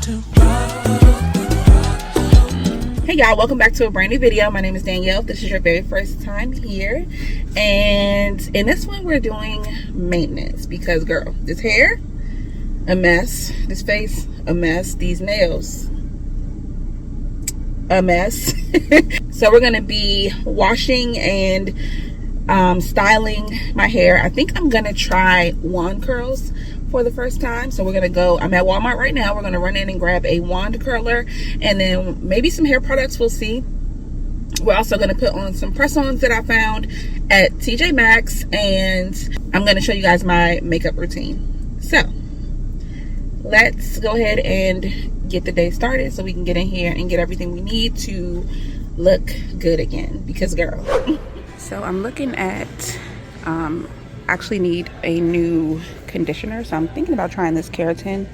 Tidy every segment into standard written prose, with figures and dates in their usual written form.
Hey y'all, welcome back to a brand new video. My name is Danielle. If this is your very first time here, and in this one we're doing maintenance because girl, this hair a mess, this face a mess, these nails a mess. So we're gonna be washing and styling my hair. I think I'm gonna try wand curls for the first time. So we're gonna go, I'm at Walmart right now, we're gonna run in and grab a wand curler and then maybe some hair products, we'll see. We're also gonna put on some press-ons that I found at TJ Maxx, and I'm gonna show you guys my makeup routine. So let's go ahead and get the day started so we can get in here and get everything we need to look good again, because girl. So I'm looking at, actually need a new conditioner. So I'm thinking about trying this keratin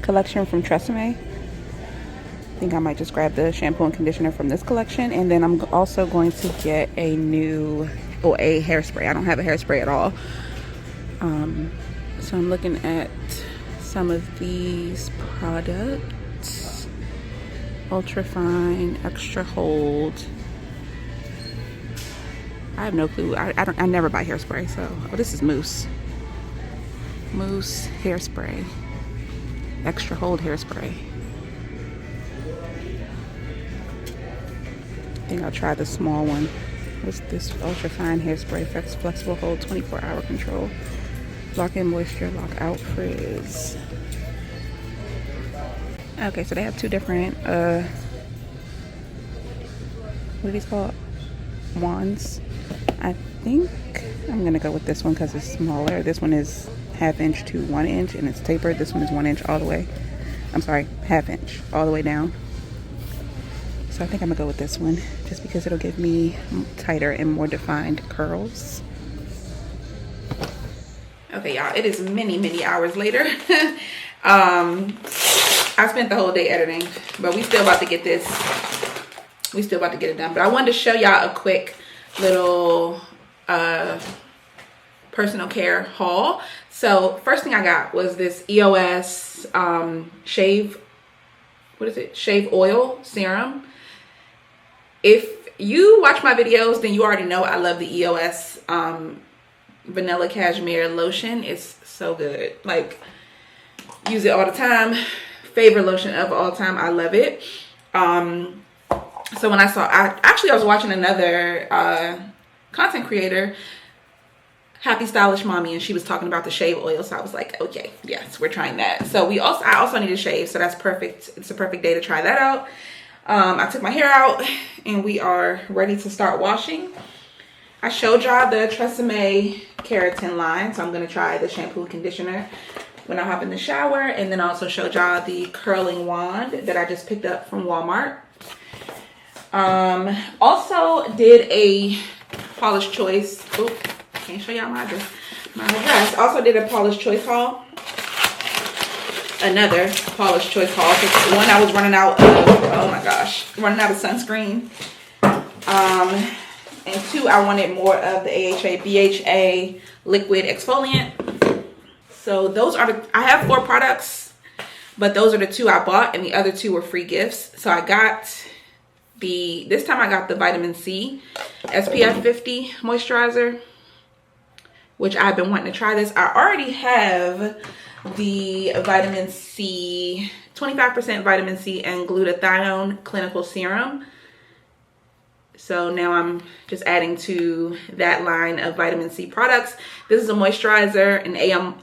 collection from Tresemme. I think I might just grab the shampoo and conditioner from this collection. And then I'm also going to get a hairspray. I don't have a hairspray at all. So I'm looking at some of these products. Ultra fine, extra hold. I have no clue. I never buy hairspray, so this is Mousse hairspray, extra hold hairspray. I think I'll try the small one. What's this? Ultra fine hairspray, flexible hold, 24-hour control, lock in moisture, lock out frizz. Okay, so they have two different what are these called? Wands. I think I'm gonna go with this one because it's smaller. This one is 1/2 inch to 1 inch and it's tapered. This one is 1 inch all the way. I'm sorry, 1/2 inch all the way down. So I think I'm gonna go with this one just because it'll give me tighter and more defined curls. Okay, y'all, it is many hours later. I spent the whole day editing, but we still about to get this. We still about to get it done. But I wanted to show y'all a quick little personal care haul. So first thing I got was this EOS shave oil serum. If you watch my videos, then you already know I love the EOS vanilla cashmere lotion. It's so good. Like, use it all the time. Favorite lotion of all time. I love it. So when I was watching another content creator, Happy Stylish Mommy, and she was talking about the shave oil. So I was like, okay, yes, we're trying that. So I also need to shave, so that's perfect. It's a perfect day to try that out. I took my hair out and we are ready to start washing. I showed y'all the Tresemme keratin line, so I'm gonna try the shampoo and conditioner when I hop in the shower, and then I also showed y'all the curling wand that I just picked up from Walmart. Also did a Paula's Choice. Oop, can't show y'all my address. Also did a Paula's Choice haul. Another Paula's Choice haul. One, I was running out of, oh my gosh, running out of sunscreen. And two, I wanted more of the AHA BHA liquid exfoliant. So those are I have 4 products, but those are the 2 I bought, and the other 2 were free gifts. So I got this time I got the vitamin C SPF 50 moisturizer, which I've been wanting to try this. I already have the vitamin C, 25% vitamin C and glutathione clinical serum. So now I'm just adding to that line of vitamin C products. This is a moisturizer, an AM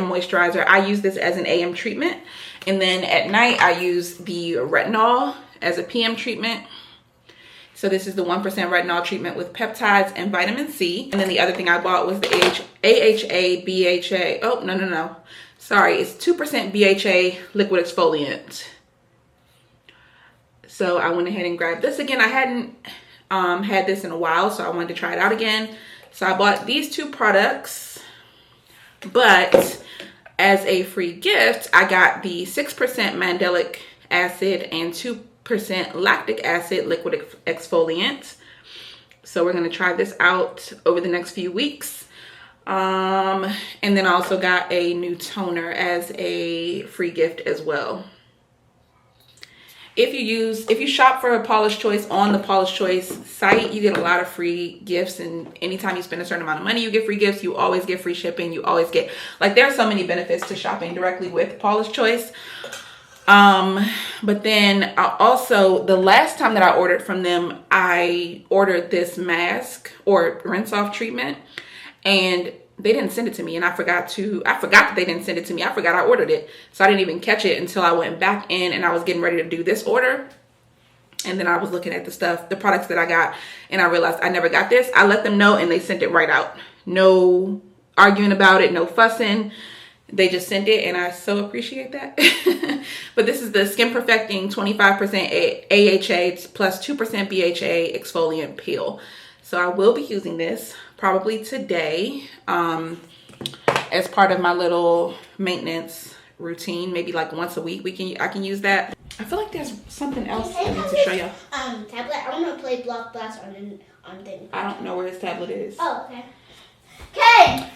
moisturizer. I use this as an AM treatment. And then at night, I use the retinol as a PM treatment. So this is the 1% retinol treatment with peptides and vitamin C. And then the other thing I bought was the AHA BHA. Oh, no. Sorry, it's 2% BHA liquid exfoliant. So I went ahead and grabbed this again. I hadn't had this in a while, so I wanted to try it out again. So I bought these 2 products, but as a free gift, I got the 6% mandelic acid and 2% lactic acid liquid exfoliant. So we're going to try this out over the next few weeks. And then I also got a new toner as a free gift as well. if you shop for a Paula's Choice on the Paula's Choice site, you get a lot of free gifts, and anytime you spend a certain amount of money, you get free gifts. You always get free shipping. You always get, like, there are so many benefits to shopping directly with Paula's Choice. But then also, the last time that I ordered from them, I ordered this mask or rinse off treatment, and they didn't send it to me, and I forgot that they didn't send it to me. I forgot I ordered it. So I didn't even catch it until I went back in and I was getting ready to do this order. And then I was looking at the products that I got, and I realized I never got this. I let them know and they sent it right out. No arguing about it, no fussing. They just sent it, and I so appreciate that. But this is the Skin Perfecting 25% AHA plus 2% BHA exfoliant peel. So I will be using this probably today as part of my little maintenance routine. Maybe like once a week I can use that. I feel like there's something else I need to show you. Tablet. I want to play Block Blast on thing. I don't know where his tablet is. Oh, okay.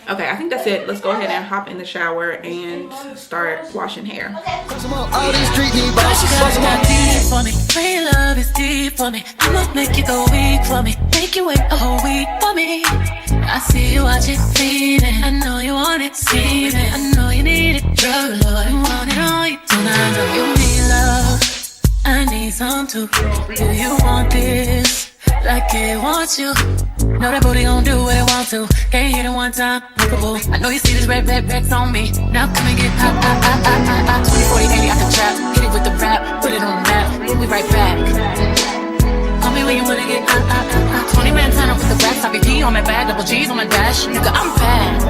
Okay, I think that's it. Let's go ahead and hop in the shower and start washing hair. Okay. Free love is deep for me. I'ma make you go weak for me. Make you wait a whole week for me. I see you watching, feeding. I know you want it, see it. I know you need it, drug lord. You want it all, you do not know. You need love, I need some too. Do you want this? Like it wants you. Know that booty gon' do what it want to. Can't hit it one time, lookable. I know you see this red on me. Now come and get hot. 20, 40, 80 out the trap. Hit it with the rap, put it on the map. We'll be right back. Call me when you wanna get hot. 20 man turn up with the racks. IBP on my bag, double G's on my dash. Nigga, I'm bad.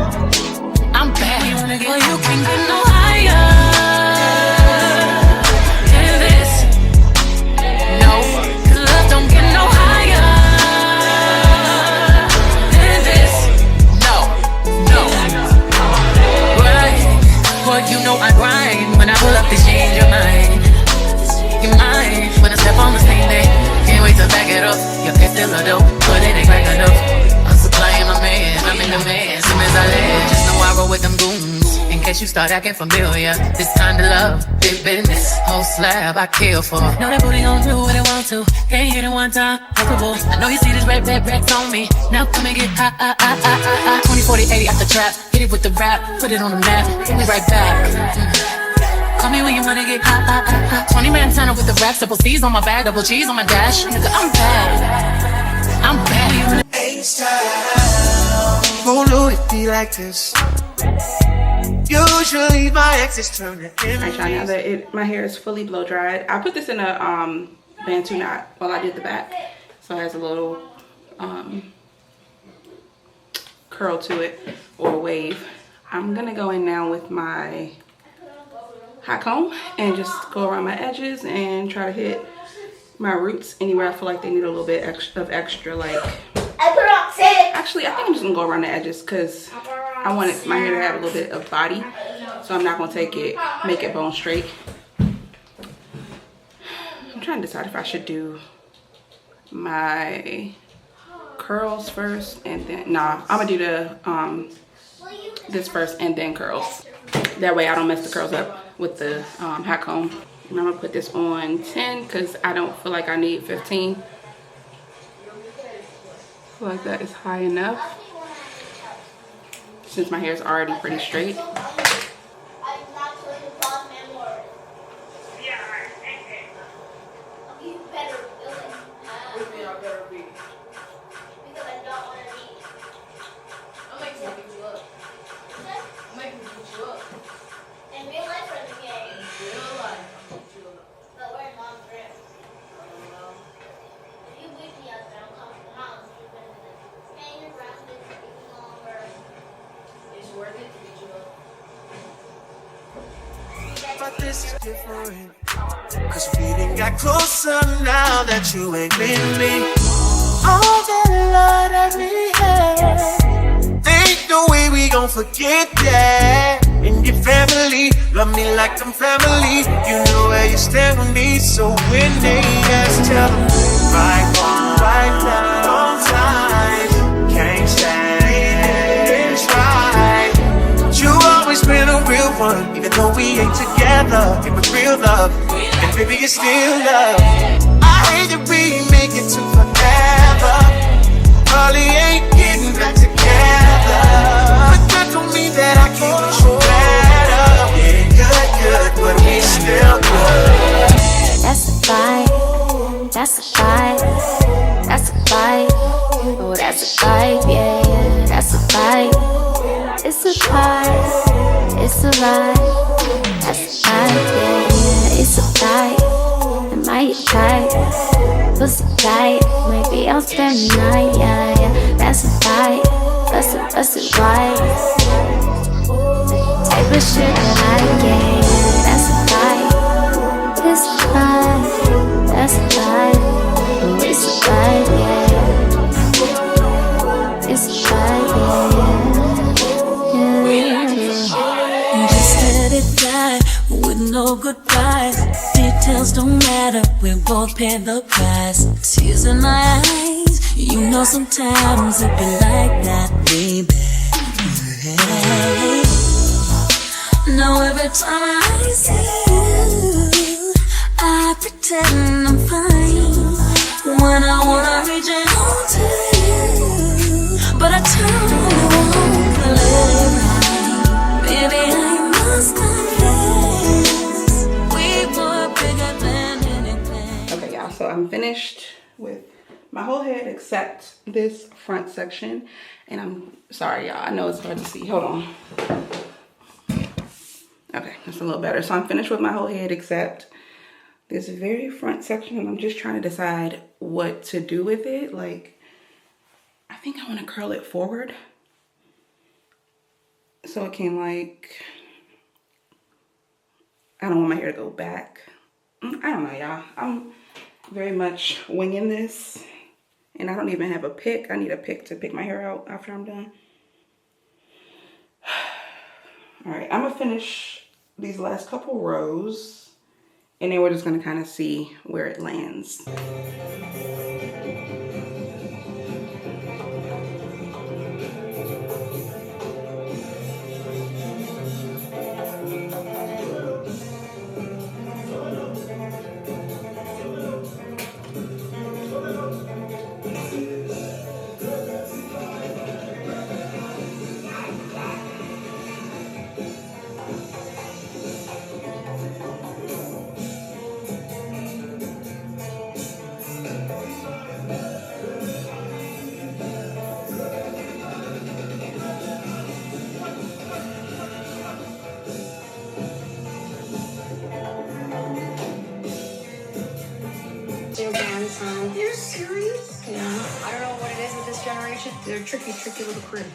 You wanna get, well, you can get no higher. You know I grind. When I pull up this change your mind. You're mine. When I step on the same day. Can't wait to back it up. Your kid's still a dope, but it ain't crack enough. I'm supplying my man, I'm in the man. Soon as I land, just know I roll with them goons. In case you start acting familiar, this kind of love, big business. Whole slab I kill for. Know that booty gon' do what it want to. Can't hit it one time, comfortable. I know you see this red on me. Now come and get hot. 20, 40, 80 out the trap. Hit it with the rap, put it on the map. We'll be right back. Call me when you wanna get hot. 20 man turn up with the racks, double C's on my bag, double G's on my dash. Nigga, I'm bad. H-Town. Won't it be like this? Usually my exes turn to enemies. Alright, y'all, now that my hair is fully blow dried, I put this in a bantu knot while I did the back, so it has a little curl to it, or wave. I'm gonna go in now with my hot comb and just go around my edges and try to hit my roots anywhere I feel like they need a little bit of extra, like, actually I think I'm just gonna go around the edges because I wanted my hair to have a little bit of body, so I'm not gonna make it bone straight. I'm trying to decide if I should do my curls first and then, nah, I'm gonna do the this first and then curls. That way I don't mess the curls up with the hot comb. And I'm gonna put this on 10 because I don't feel like I need 15. I feel like that is high enough since my hair is already pretty straight. But this is different, cause we done got closer now that you ain't with me. All that love that we had, ain't no way we gon' forget that. And your family, love me like I'm family. You know where you stand with me, so when they ask, tell them right on, right now, on time. Can't stand and try. But you always been a real one, even though we ain't together. It was real love, and Baby, it's still love. I hate that we make it to forever. Probably ain't getting back together, but that don't mean that I can't wish you better. It ain't good, but we still good. That's a vibe, that's a vibe, that's a vibe. Oh, that's a vibe, yeah, yeah, that's a vibe. It's a vibe, it's a vibe. That's a vibe, yeah, yeah, it's a vibe. Am I your type? Pussy tight, maybe I'll spend the night, yeah, yeah. That's a vibe, that's a vibe. Type of shit that I get, that's a vibe. It's a vibe, that's a vibe. Oh, it's a vibe, yeah. It's a vibe, yeah. Just let it die with no goodbyes. Details don't matter, we both pay the price. Tears in my eyes, you know sometimes it be like that, baby. Hey. Now every time I see you, I pretend I'm fine. When I wanna reach out to you, but I turn around and let it ride. Baby, I must confess, we were bigger than anything. Okay, y'all, so I'm finished with my whole head except this front section. And I'm sorry, y'all, I know it's hard to see. Hold on. Okay, that's a little better. So I'm finished with my whole head except this very front section, and I'm just trying to decide what to do with it. Like, I think I want to curl it forward so it can, like, I don't want my hair to go back. I don't know, y'all. I'm very much winging this, and I don't even have a pick. I need a pick to pick my hair out after I'm done. All right, I'm gonna finish these last couple rows, and then we're just gonna kind of see where it lands. You're serious? Yeah. I don't know what it is with this generation. They're tricky little crib.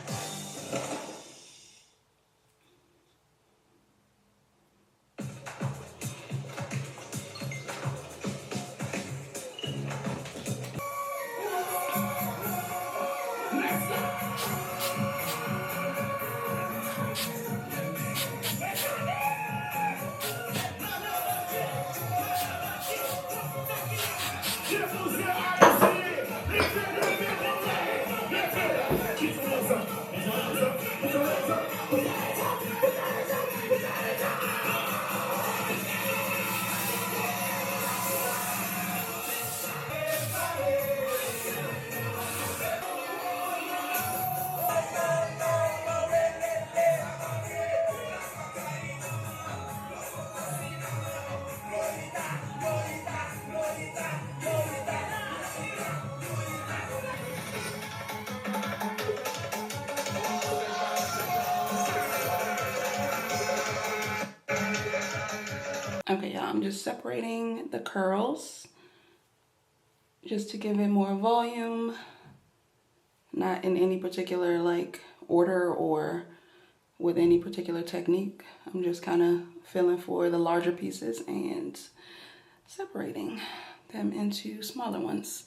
Okay, y'all, I'm just separating the curls just to give it more volume, not in any particular like order or with any particular technique. I'm just kind of feeling for the larger pieces and separating them into smaller ones.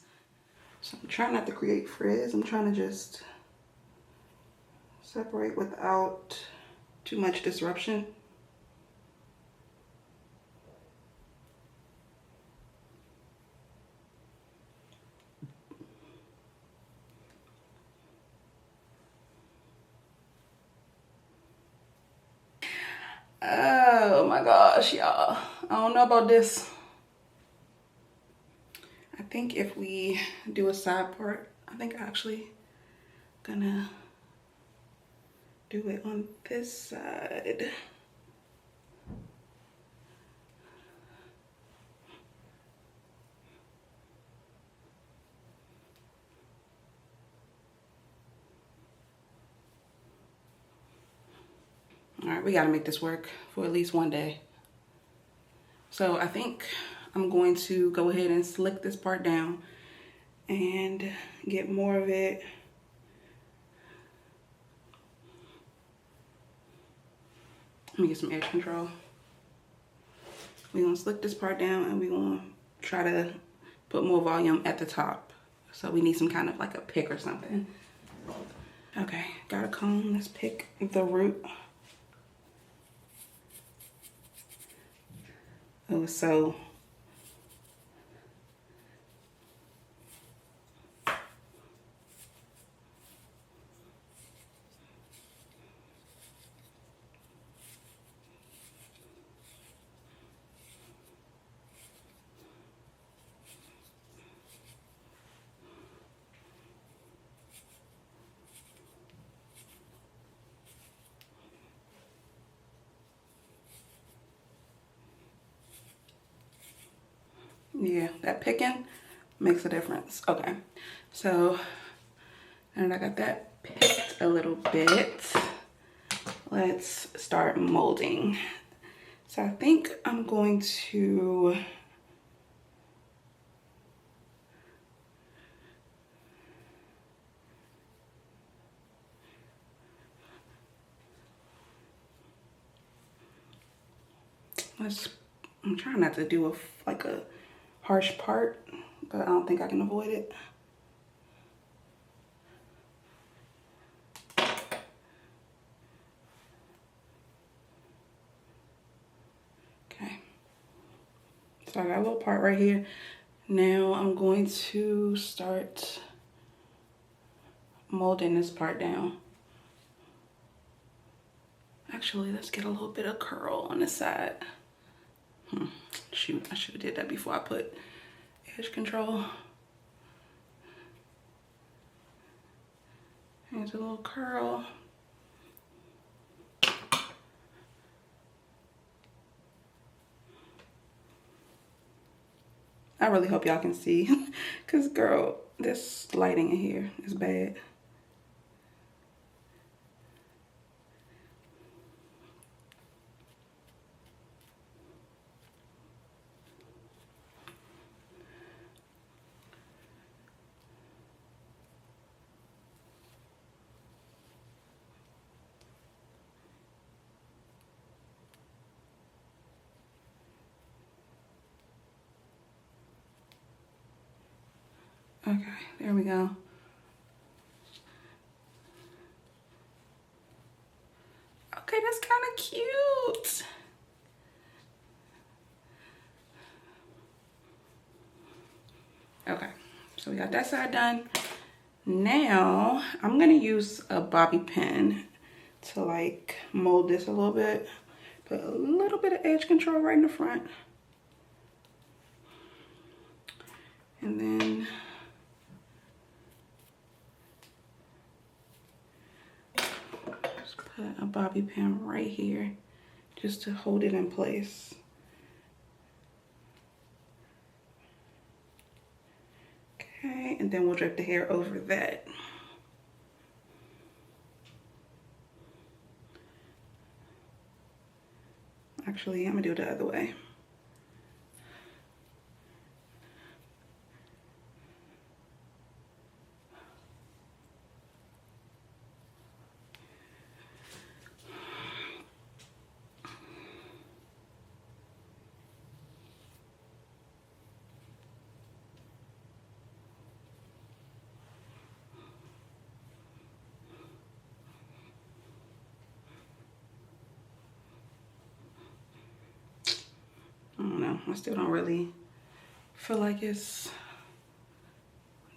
So I'm trying not to create frizz. I'm trying to just separate without too much disruption. Oh my gosh, y'all. I don't know about this. I think if we do a side part, I think I'm actually gonna do it on this side. All right, we gotta make this work for at least one day. So I think I'm going to go ahead and slick this part down and get more of it. Let me get some edge control. We're gonna slick this part down and we're gonna try to put more volume at the top. So we need some kind of like a pick or something. Okay, got a comb. Let's pick the root. Oh, so yeah, that picking makes a difference. Okay, so and I got that picked a little bit. Let's start molding. So I think I'm going to I'm trying not to do like a harsh part, but I don't think I can avoid it. Okay, so I got a little part right here. Now I'm going to start molding this part down. Actually, let's get a little bit of curl on the side. Shoot, I should have did that before I put edge control. Here's a little curl. I really hope y'all can see, cause girl, this lighting in here is bad. Okay, there we go. Okay, that's kind of cute. Okay, so we got that side done. Now I'm gonna use a bobby pin to like mold this a little bit. Put a little bit of edge control right in the front. And then just put a bobby pin right here just to hold it in place. Okay, and then we'll drape the hair over that. Actually, I'm gonna do it the other way. I don't know, I still don't really feel like it's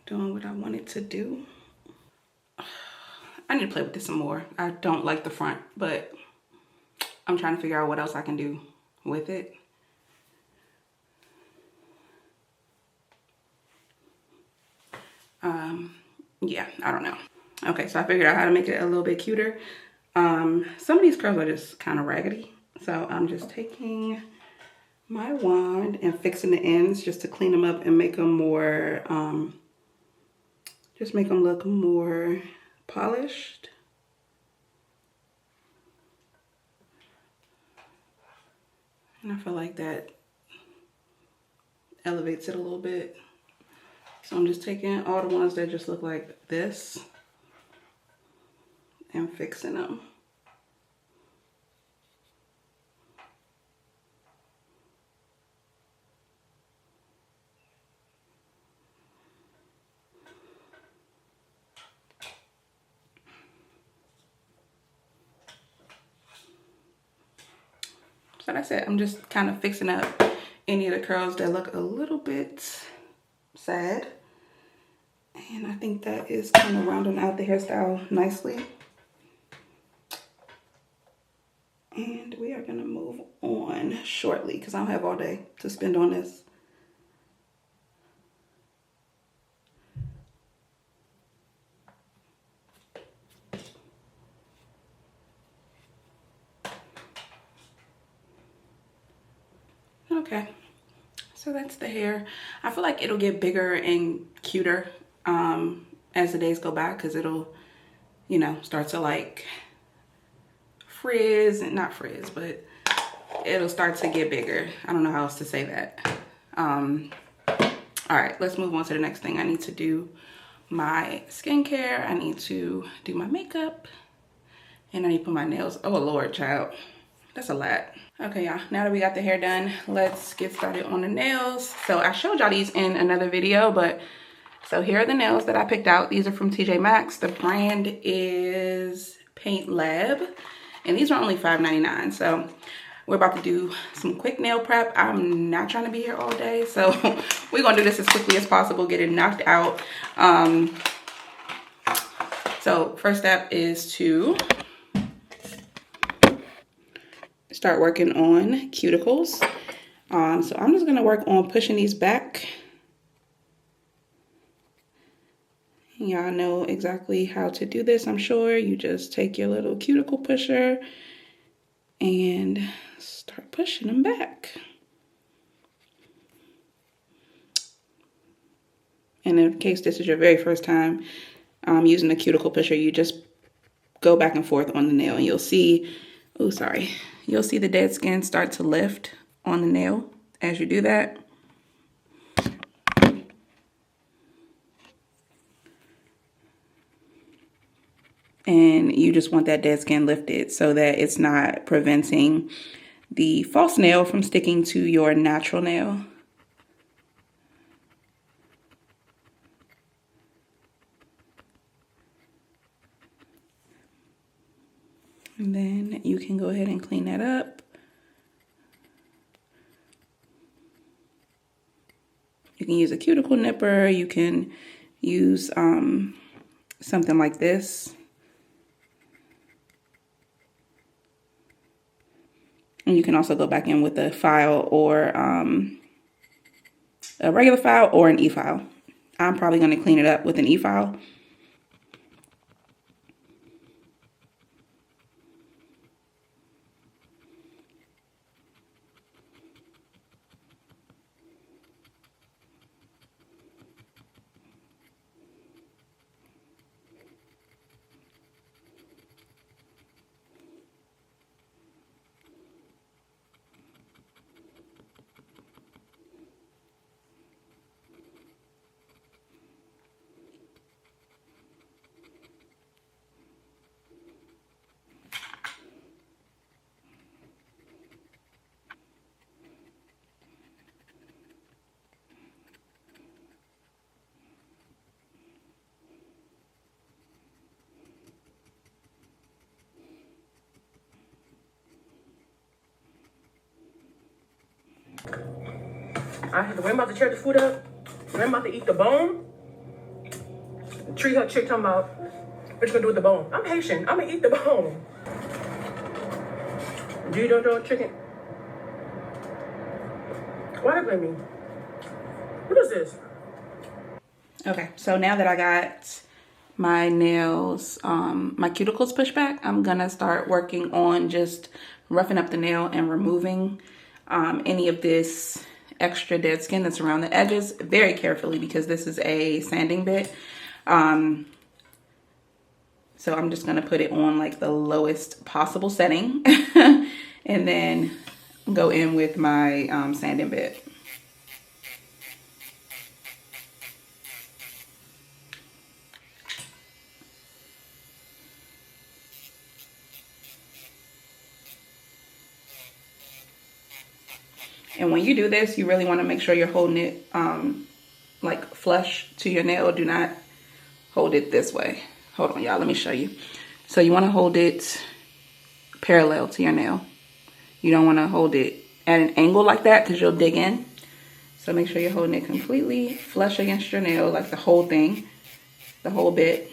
doing what I want it to do. I need to play with this some more. I don't like the front, but I'm trying to figure out what else I can do with it. Yeah, I don't know. Okay, so I figured out how to make it a little bit cuter. Some of these curls are just kind of raggedy. So I'm just taking my wand and fixing the ends just to clean them up and make them more, just make them look more polished. And I feel like that elevates it a little bit. So I'm just taking all the ones that just look like this and fixing them. So that's it. I'm just kind of fixing up any of the curls that look a little bit sad. And I think that is kind of rounding out the hairstyle nicely. And we are gonna move on shortly because I don't have all day to spend on this. Okay, so that's the hair. I feel like it'll get bigger and cuter as the days go by because it'll, you know, start to like frizz, and not frizz, but it'll start to get bigger. I don't know how else to say that. All right, let's move on to the next thing. I need to do my skincare. I need to do my makeup, and I need to put my nails. Oh Lord, child, that's a lot. Okay, y'all, now that we got the hair done, let's get started on the nails. So I showed y'all these in another video, but so here are the nails that I picked out. These are from TJ Maxx. The brand is Paint Lab, and these are only $5.99. So we're about to do some quick nail prep. I'm not trying to be here all day, so we're gonna do this as quickly as possible, get it knocked out. So first step is to start working on cuticles. So I'm just gonna work on pushing these back. Y'all know exactly how to do this, I'm sure. You just take your little cuticle pusher and start pushing them back. And in case this is your very first time using a cuticle pusher, you just go back and forth on the nail and you'll see, oh, sorry. You'll see the dead skin start to lift on the nail as you do that. And you just want that dead skin lifted so that it's not preventing the false nail from sticking to your natural nail. And then you can go ahead and clean that up. You can use a cuticle nipper. You can use something like this. And you can also go back in with a file or a regular file or an e-file. I'm probably going to clean it up with an e-file. When I'm about to tear the food up, when I'm about to eat the bone, treat her chick talking about what you gonna do with the bone. I'm Haitian. I'm gonna eat the bone. Do you don't know chicken? Why they blame me? What is this? Okay, so now that I got my nails, my cuticles pushed back, I'm gonna start working on just roughing up the nail and removing any of this extra dead skin that's around the edges very carefully, because this is a sanding bit. So I'm just gonna put it on like the lowest possible setting and then go in with my sanding bit. And when you do this, you really want to make sure you're holding it like flush to your nail. Do not hold it this way. Hold on, y'all. Let me show you. So you want to hold it parallel to your nail. You don't want to hold it at an angle like that, because you'll dig in. So make sure you're holding it completely flush against your nail, like the whole thing, the whole bit.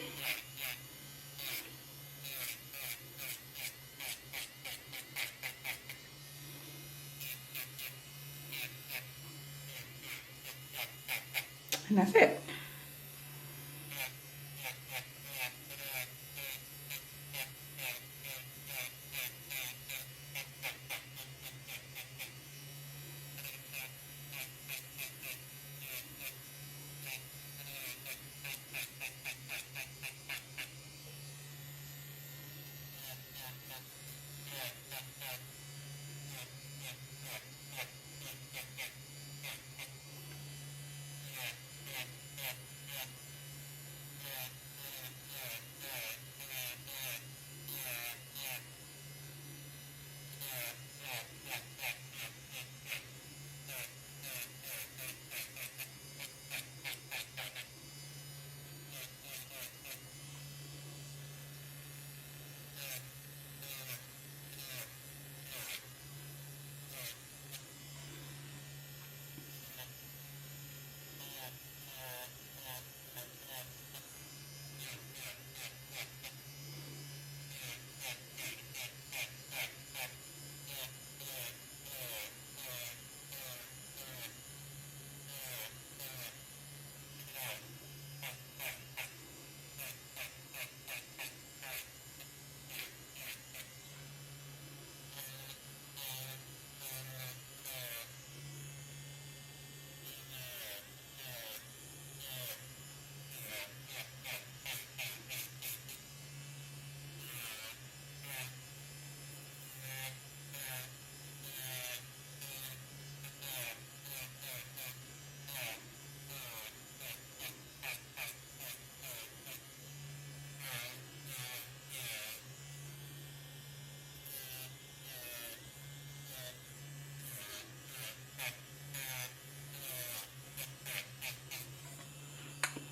And that's it.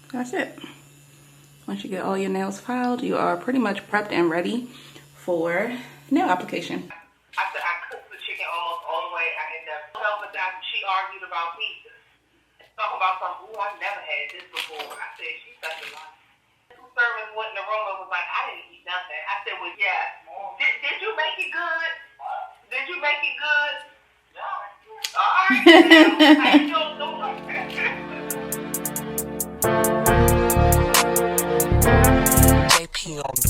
That's it. Once you get all your nails filed, you are pretty much prepped and ready for nail application. After I cooked the chicken almost all the way, I ended up helping that she argued about pizza. Talking about something, ooh, I've never had this before. I said, she's such a lie. Two servants went in the room and was like, I didn't eat nothing. I said, well, yeah. Did you make it good? Did you make it good? No. All right. How you doing? JP on the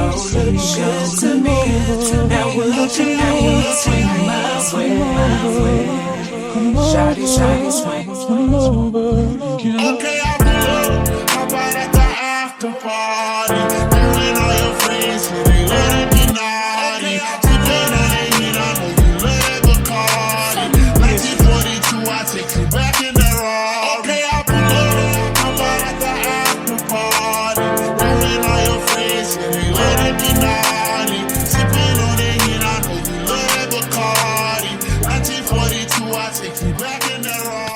look good to me. Now would you swing my way? Shawty, shawty, swing over. Okay, I'll do it. How about at the after party? Bringing all your friends, so they let it be naughty. Sipping on it, you know you let it be Bacardi. 1942, I take you back in the raw. Okay, I'll do it. How about at the after party? Bringing all your friends, so they let it be naughty. Sipping on it, you know you let it be Bacardi. 1942, I take you back in the raw.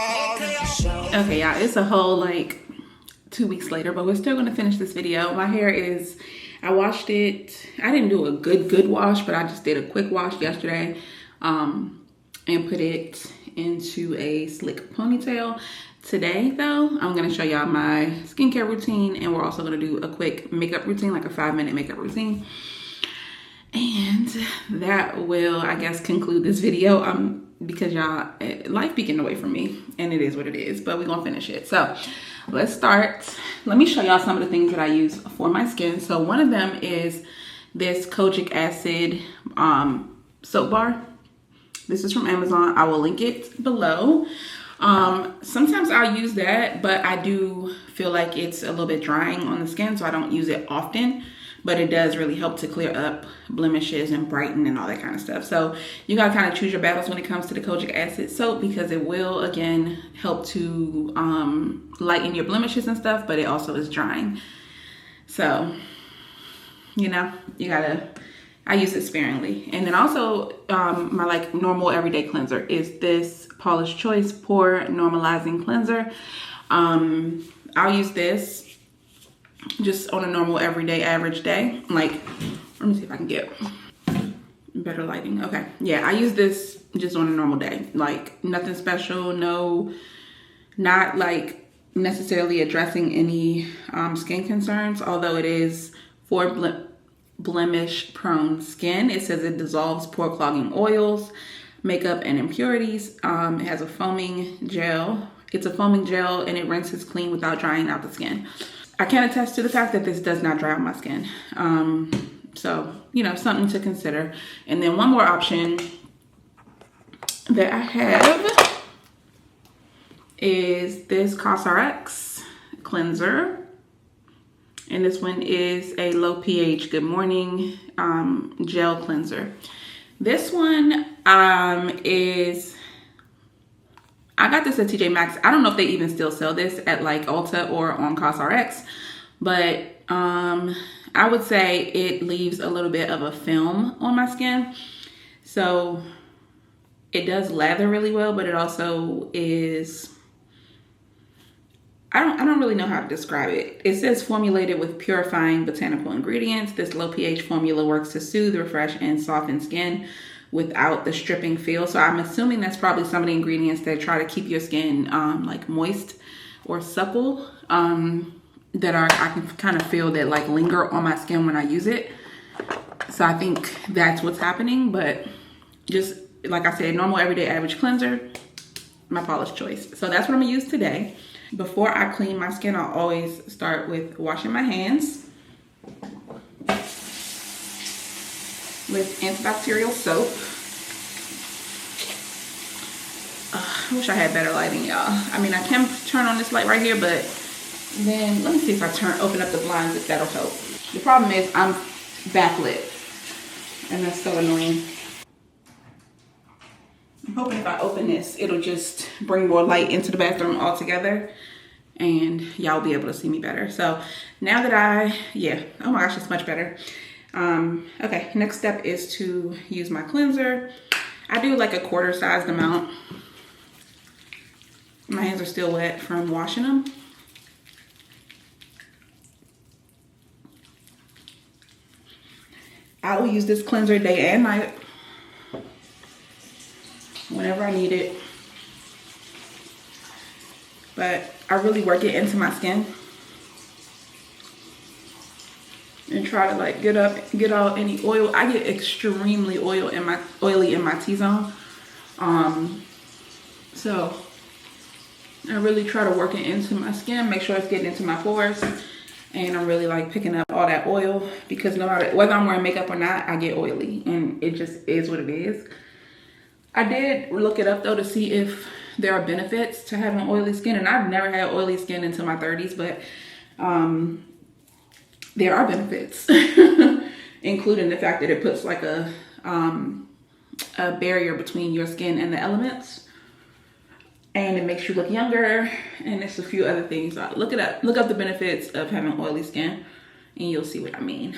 Okay, y'all, it's a whole like 2 weeks later, but we're still gonna finish this video. My hair is, I washed it. I didn't do a good wash, but I just did a quick wash yesterday and put it into a slick ponytail. Today though, I'm gonna show y'all my skincare routine, and we're also gonna do a quick makeup routine, like a 5-minute makeup routine. And that will, I guess, conclude this video because y'all, life be getting away from me, and it is what it is, but we're gonna finish it. So let's start. Let me show y'all some of the things that I use for my skin. So one of them is this kojic acid soap bar. This is from Amazon. I will link it below. Sometimes I'll use that, but I do feel like it's a little bit drying on the skin, so I don't use it often, but it does really help to clear up blemishes and brighten and all that kind of stuff. So you gotta kind of choose your battles when it comes to the kojic acid soap, because it will, again, help to lighten your blemishes and stuff, but it also is drying. So, you know, you gotta, I use it sparingly. And then also my like normal everyday cleanser is this Paula's Choice Pore Normalizing Cleanser. I'll use this just on a normal everyday average day. Like, let me see if I can get better lighting. Okay, yeah, I use this just on a normal day. Like nothing special, not like necessarily addressing any skin concerns, although it is for blemish prone skin. It says it dissolves pore clogging oils, makeup, and impurities. It has a foaming gel. It's a foaming gel, and it rinses clean without drying out the skin. I can attest to the fact that this does not dry out my skin. So, you know, something to consider. And then one more option that I have is this CosRx cleanser. And this one is a low pH Good Morning gel cleanser. This one is, I got this at TJ Maxx. I don't know if they even still sell this at like Ulta or on CosRx, but I would say it leaves a little bit of a film on my skin. So it does lather really well, but it also is, I don't really know how to describe it. It says formulated with purifying botanical ingredients. This low pH formula works to soothe, refresh, and soften skin without the stripping feel. So I'm assuming that's probably some of the ingredients that try to keep your skin like moist or supple, that are, I can kind of feel that like linger on my skin when I use it. So I think that's what's happening, but just like I said, normal everyday average cleanser, my Paula's Choice. So that's what I'm gonna use today. Before I clean my skin, I'll always start with washing my hands with antibacterial soap. I wish I had better lighting, y'all. I mean, I can turn on this light right here, but then let me see if I open up the blinds, if that'll help. The problem is I'm backlit, and that's so annoying. I'm hoping if I open this, it'll just bring more light into the bathroom altogether, and y'all will be able to see me better. So now that oh my gosh, it's much better. Okay, next step is to use my cleanser. I do like a quarter sized amount. My hands are still wet from washing them. I will use this cleanser day and night whenever I need it. But I really work it into my skin and try to like get out any oil. I get extremely oily in my T-zone. So I really try to work it into my skin, make sure it's getting into my pores. And I'm really like picking up all that oil because no matter whether I'm wearing makeup or not, I get oily and it just is what it is. I did look it up though to see if there are benefits to having oily skin, and I've never had oily skin until my 30s, but there are benefits, including the fact that it puts like a barrier between your skin and the elements, and it makes you look younger, and there's a few other things. Look it up. Look up the benefits of having oily skin, and you'll see what I mean.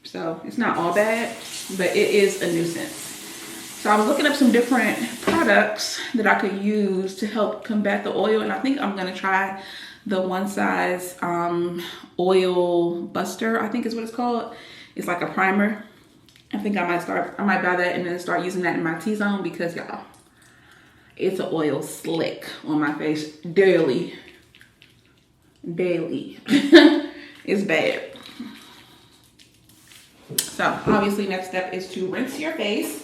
So it's not all bad, but it is a nuisance. So I was looking up some different products that I could use to help combat the oil, and I think I'm gonna try the One Size Oil Buster, I think is what it's called. It's like a primer. I think I might buy that and then start using that in my T-zone because y'all, it's an oil slick on my face daily. It's bad. So obviously next step is to rinse your face.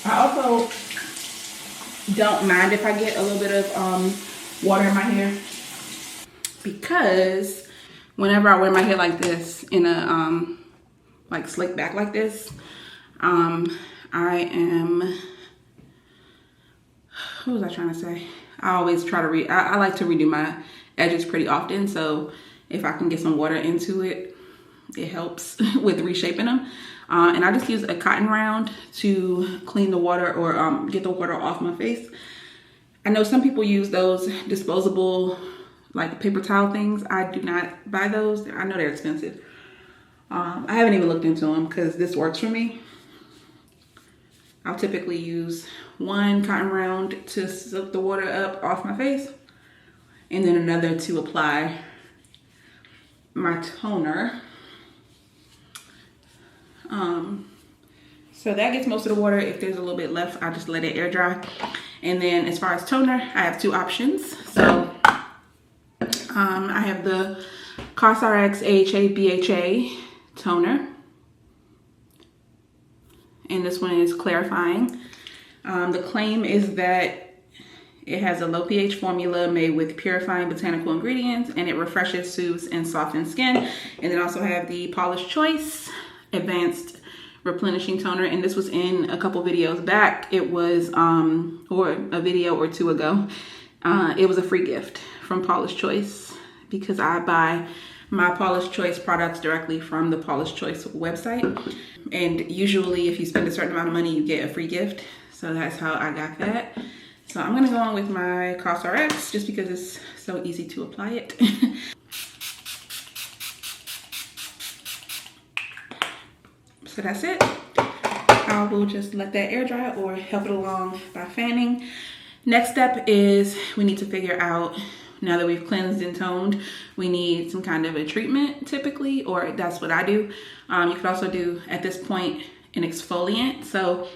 I also don't mind if I get a little bit of water in my hair, because whenever I wear my hair like this in a like slick back like this, what was I trying to say? I always try to I like to redo my edges pretty often, so if I can get some water into it, it helps with reshaping them. And I just use a cotton round to clean the water or get the water off my face. I know some people use those disposable like paper towel things. I do not buy those. I know they're expensive. I haven't even looked into them because this works for me. I'll typically use one cotton round to soak the water up off my face, and then another to apply my toner. So that gets most of the water. If there's a little bit left, I just let it air dry. And then as far as toner, I have two options. So I have the CosRx AHA BHA toner, and this one is clarifying. The claim is that it has a low pH formula made with purifying botanical ingredients, and it refreshes, soothes, and softens skin. And then also have the Paula's Choice Advanced Replenishing Toner, and this was in a couple videos back. It was or a video or two ago. It was a free gift from Paula's Choice because I buy my Paula's Choice products directly from the Paula's Choice website, and usually if you spend a certain amount of money you get a free gift. So that's how I got that. So I'm gonna go on with my CosRx just because it's so easy to apply it. So that's it. I will just let that air dry or help it along by fanning. Next step is we need to figure out, now that we've cleansed and toned, we need some kind of a treatment typically, or that's what I do. You could also do at this point an exfoliant. So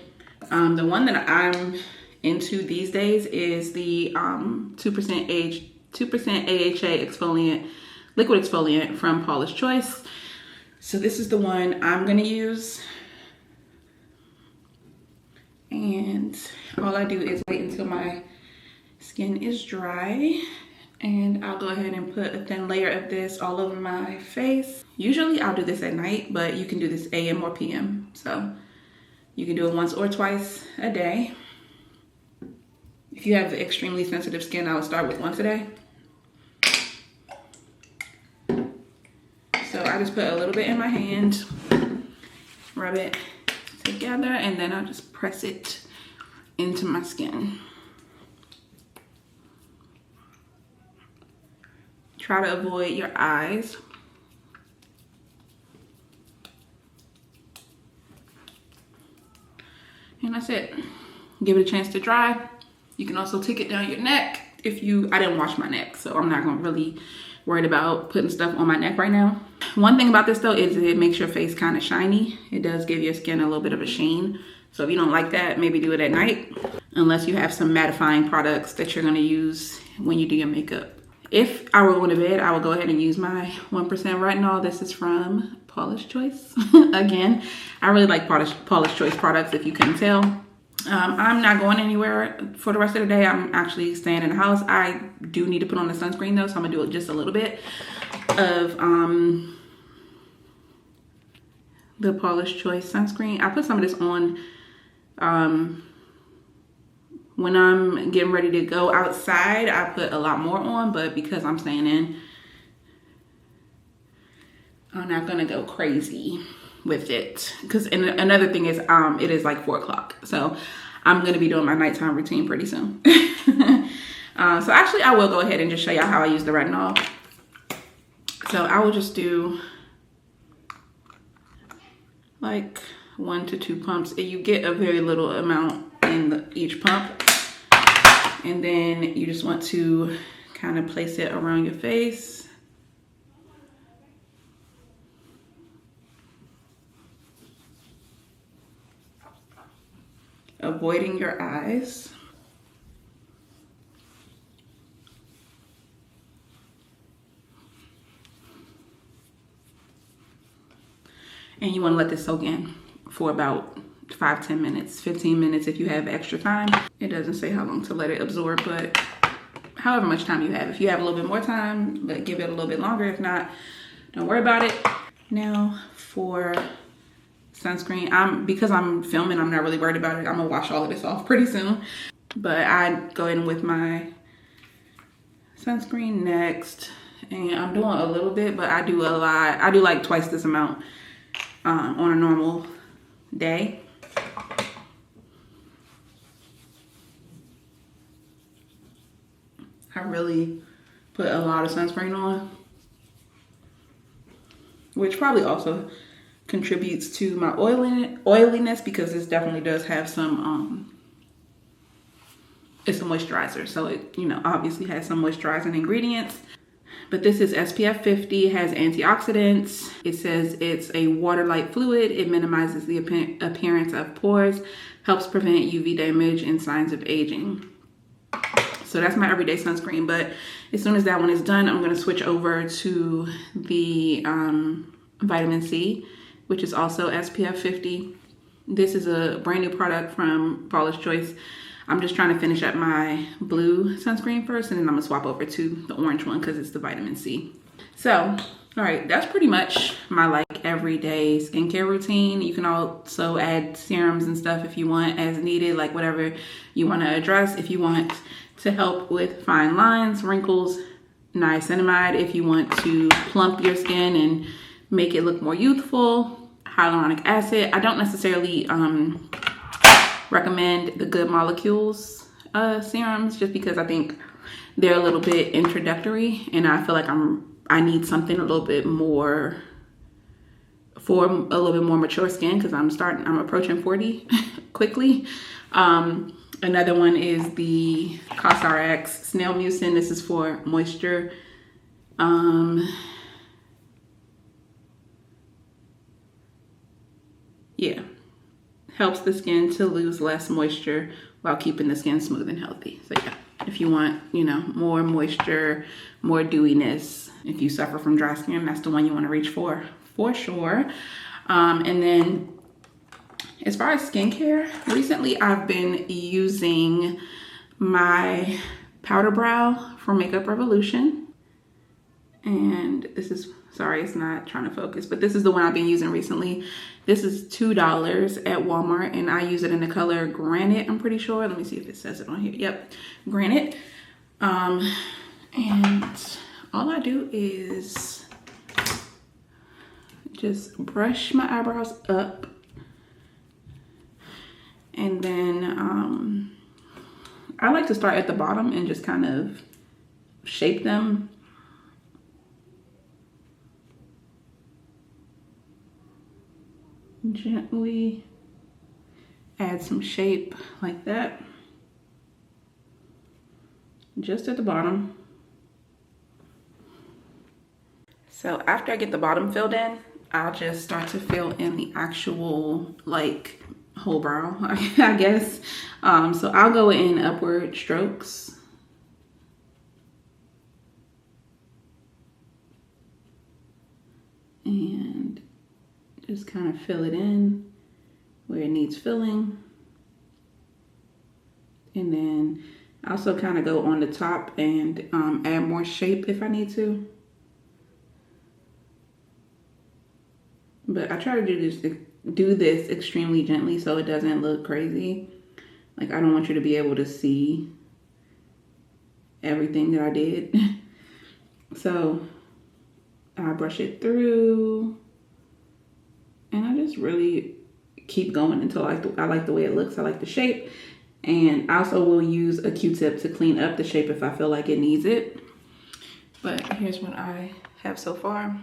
the one that I'm into these days is the 2% AHA exfoliant, liquid exfoliant from Paula's Choice. So this is the one I'm gonna use. And all I do is wait until my skin is dry, and I'll go ahead and put a thin layer of this all over my face. Usually I'll do this at night, but you can do this AM or PM. So you can do it once or twice a day. If you have extremely sensitive skin, I would start with once a day. So I just put a little bit in my hand, rub it together, and then I'll just press it into my skin. Try to avoid your eyes. And that's it. Give it a chance to dry. You can also take it down your neck. I didn't wash my neck, so I'm not gonna really worried about putting stuff on my neck right now. One thing about this though is it makes your face kind of shiny. It does give your skin a little bit of a sheen. So if you don't like that, maybe do it at night, unless you have some mattifying products that you're gonna use when you do your makeup. If I were going to bed, I would go ahead and use my 1% retinol. This is from Paula's Choice. Again, I really like Paula's Choice products, if you couldn't tell. I'm not going anywhere for the rest of the day. I'm actually staying in the house. I do need to put on the sunscreen though, so I'm gonna do it just a little bit of the Paula's Choice sunscreen. I put some of this on when I'm getting ready to go outside. I put a lot more on, but because I'm staying in, I'm not gonna go crazy with it. Because another thing is it is like 4 o'clock, so I'm gonna be doing my nighttime routine pretty soon. So actually I will go ahead and just show y'all how I use the retinol. So I will just do like 1 to 2 pumps, and you get a very little amount in each pump, and then you just want to kind of place it around your face. Avoiding your eyes. And you want to let this soak in for about 5-10 minutes, 15 minutes if you have extra time. It doesn't say how long to let it absorb, but however much time you have. If you have a little bit more time, but give it a little bit longer. If not, don't worry about it. Now for sunscreen, because I'm filming, I'm not really worried about it. I'm gonna wash all of this off pretty soon. But I go in with my sunscreen next, and I'm doing a little bit, but I do a lot. I do like twice this amount on a normal day. I really put a lot of sunscreen on, which probably also contributes to my oiliness, because this definitely does have some it's a moisturizer, so it, you know, obviously has some moisturizing ingredients. But this is SPF 50, has antioxidants. It says it's a water-light fluid. It minimizes the appearance of pores, helps prevent UV damage and signs of aging. So that's my everyday sunscreen. But as soon as that one is done, I'm going to switch over to the vitamin C, which is also SPF 50. This is a brand new product from Paula's Choice. I'm just trying to finish up my blue sunscreen first, and then I'm gonna swap over to the orange one because it's the vitamin C. So, all right, that's pretty much my like everyday skincare routine. You can also add serums and stuff if you want as needed, like whatever you want to address. If you want to help with fine lines, wrinkles, niacinamide. If you want to plump your skin and make it look more youthful, hyaluronic acid. I don't necessarily recommend the Good Molecules serums, just because I think they're a little bit introductory, and I feel like I need something a little bit more for a little bit more mature skin, because I'm approaching 40 quickly. Another one is the CosRx Snail Mucin. This is for moisture. Yeah. Helps the skin to lose less moisture while keeping the skin smooth and healthy. So yeah, if you want, you know, more moisture, more dewiness, if you suffer from dry skin, that's the one you want to reach for sure. And then as far as skincare, recently I've been using my powder brow from Makeup Revolution. And this is, sorry, it's not trying to focus, but this is the one I've been using recently. This is $2 at Walmart, and I use it in the color Granite, I'm pretty sure. Let me see if it says it on here. Yep, Granite. And all I do is just brush my eyebrows up, and then I like to start at the bottom and just kind of shape them. Gently add some shape like that, just at the bottom. So after I get the bottom filled in, I'll just start to fill in the actual like whole brow, I guess. So I'll go in upward strokes. And just kind of fill it in where it needs filling. And then I also kind of go on the top and add more shape if I need to. But I try to do this extremely gently so it doesn't look crazy. Like, I don't want you to be able to see everything that I did. So I brush it through and I just really keep going until I like the way it looks. I like the shape. And I also will use a Q-tip to clean up the shape if I feel like it needs it. But here's what I have so far.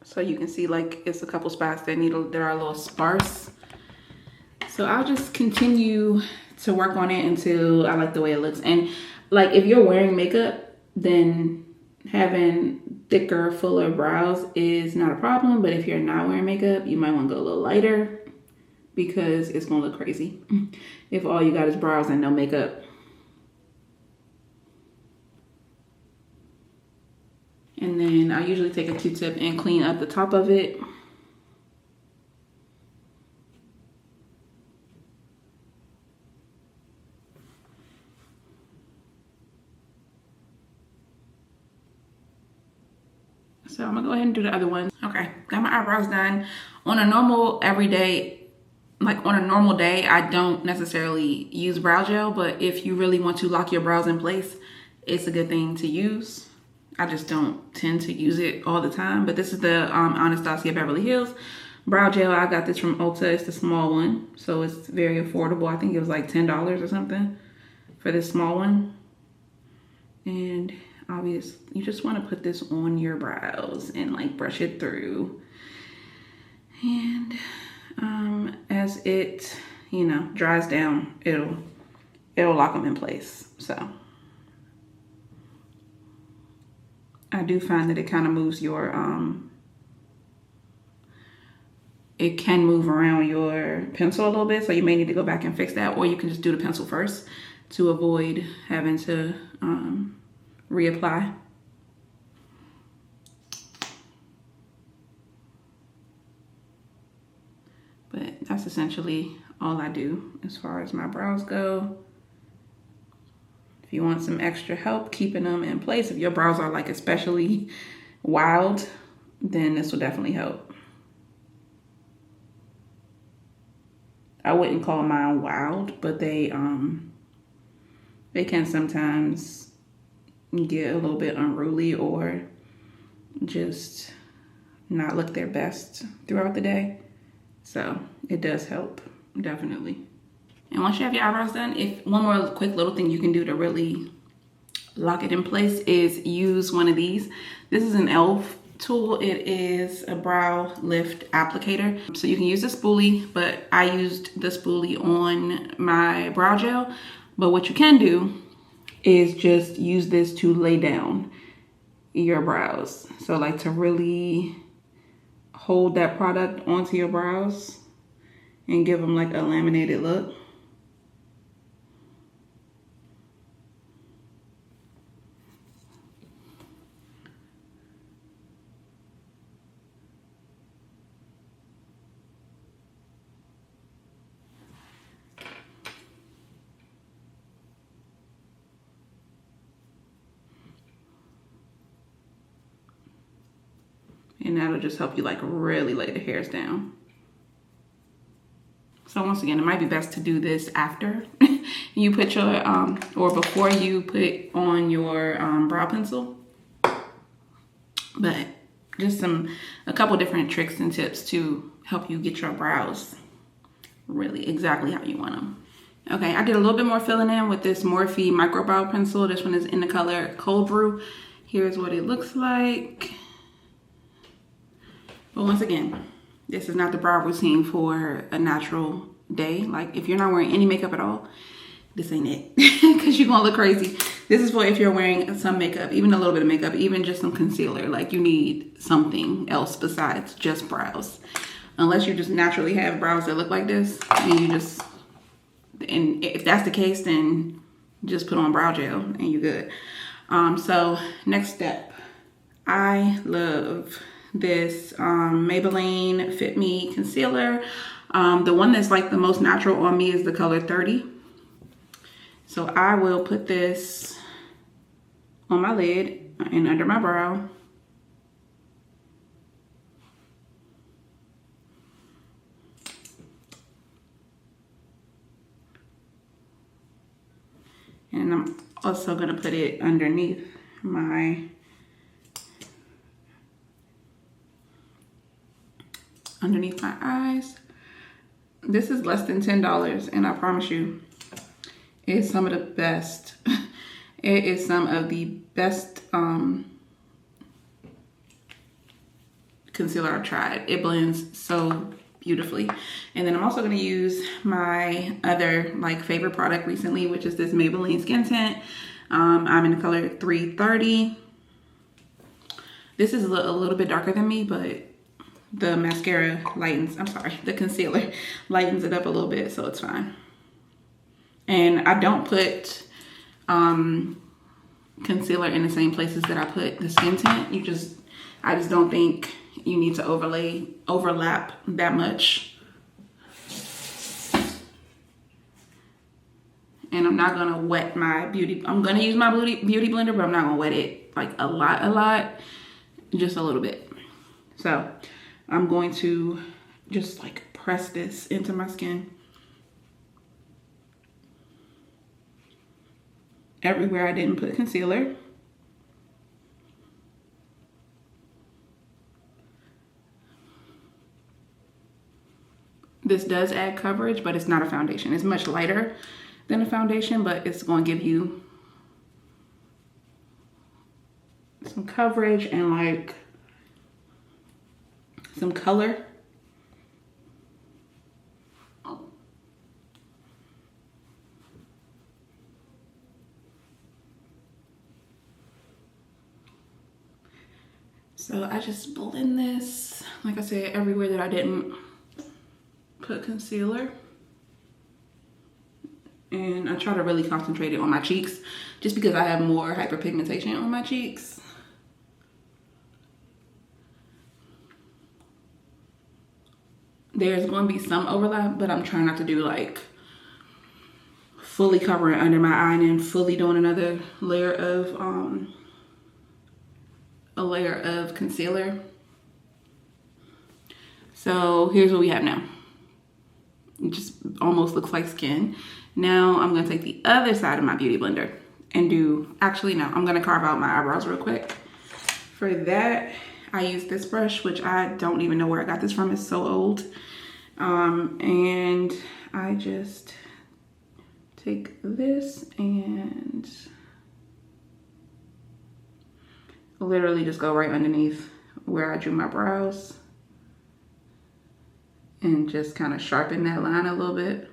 So you can see like it's a couple spots that are a little sparse. So I'll just continue to work on it until I like the way it looks. And like if you're wearing makeup, then having thicker, fuller brows is not a problem. But if you're not wearing makeup, you might want to go a little lighter because it's gonna look crazy if all you got is brows and no makeup. And then I usually take a Q-tip and clean up the top of it. So I'm gonna go ahead and do the other one. Okay, got my eyebrows done. On a normal everyday, like on a normal day, I don't necessarily use brow gel, but if you really want to lock your brows in place, it's a good thing to use. I just don't tend to use it all the time, but this is the Anastasia Beverly Hills brow gel. I got this from Ulta. It's the small one, so it's very affordable. I think it was like $10 or something for this small one. And obviously, you just want to put this on your brows and like brush it through. And as it, you know, dries down, it'll lock them in place. So I do find that it kind of moves your, it can move around your pencil a little bit. So you may need to go back and fix that, or you can just do the pencil first to avoid having to reapply. But that's essentially all I do as far as my brows go. If you want some extra help keeping them in place, if your brows are like especially wild, then this will definitely help. I wouldn't call mine wild, but they can sometimes get a little bit unruly or just not look their best throughout the day. So it does help, definitely. And once you have your eyebrows done, if one more quick little thing you can do to really lock it in place is use one of these. This is an e.l.f. tool. It is a brow lift applicator. So you can use the spoolie, but I used the spoolie on my brow gel. But what you can do is just use this to lay down your brows. So like to really hold that product onto your brows and give them like a laminated look. And that'll just help you like really lay the hairs down. So once again, it might be best to do this after you put your, or before you put on your brow pencil. But just a couple different tricks and tips to help you get your brows really exactly how you want them. Okay, I did a little bit more filling in with this Morphe micro brow pencil. This one is in the color Cold Brew. Here's what it looks like. But once again, this is not the brow routine for a natural day. Like if you're not wearing any makeup at all, this ain't it, because you're gonna look crazy. This is for if you're wearing some makeup, even a little bit of makeup, even just some concealer. Like you need something else besides just brows. Unless you just naturally have brows that look like this, and if that's the case, then just put on brow gel and you're good. So next step, I love this Maybelline Fit Me concealer. The one that's like the most natural on me is the color 30. So I will put this on my lid and under my brow. And I'm also gonna put it underneath my eyes. This is less than $10, and I promise you, it's some of the best. It is some of the best concealer I've tried. It blends so beautifully. And then I'm also gonna use my other like favorite product recently, which is this Maybelline Skin Tint. I'm in the color 330. This is a little bit darker than me, but the mascara lightens, the concealer lightens it up a little bit, so it's fine. And I don't put concealer in the same places that I put the skin tint. I just don't think you need to overlap that much. And I'm not gonna wet my I'm gonna use my beauty blender, but I'm not gonna wet it like a lot, just a little bit. So I'm going to just like press this into my skin. Everywhere I didn't put concealer. This does add coverage, but it's not a foundation. It's much lighter than a foundation, but it's going to give you some coverage and like some color. So I just blend this, like I said, everywhere that I didn't put concealer. And I try to really concentrate it on my cheeks just because I have more hyperpigmentation on my cheeks. There's going to be some overlap, but I'm trying not to do like fully covering under my eye and then fully doing another layer of concealer. So here's what we have now. It just almost looks like skin. Now I'm gonna take the other side of my beauty blender and I'm gonna carve out my eyebrows real quick. For that, I use this brush, which I don't even know where I got this from. It's so old. And I just take this and literally just go right underneath where I drew my brows and just kind of sharpen that line a little bit.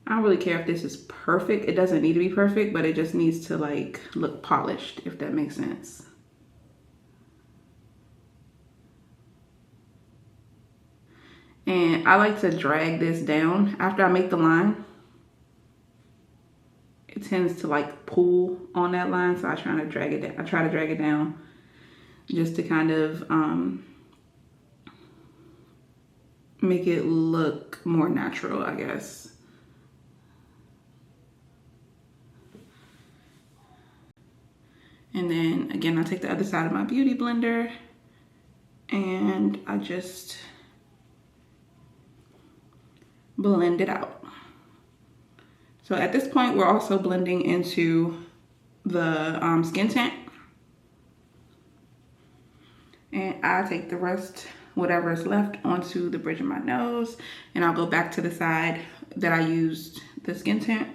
I don't really care if this is perfect. It doesn't need to be perfect, but it just needs to like look polished, if that makes sense. And I like to drag this down after I make the line. It tends to like pull on that line, so I try to drag it down just to kind of make it look more natural, I guess. And then again, I take the other side of my beauty blender and I just blend it out. So at this point, we're also blending into the skin tint. And I take the rest, whatever is left, onto the bridge of my nose. And I'll go back to the side that I used the skin tint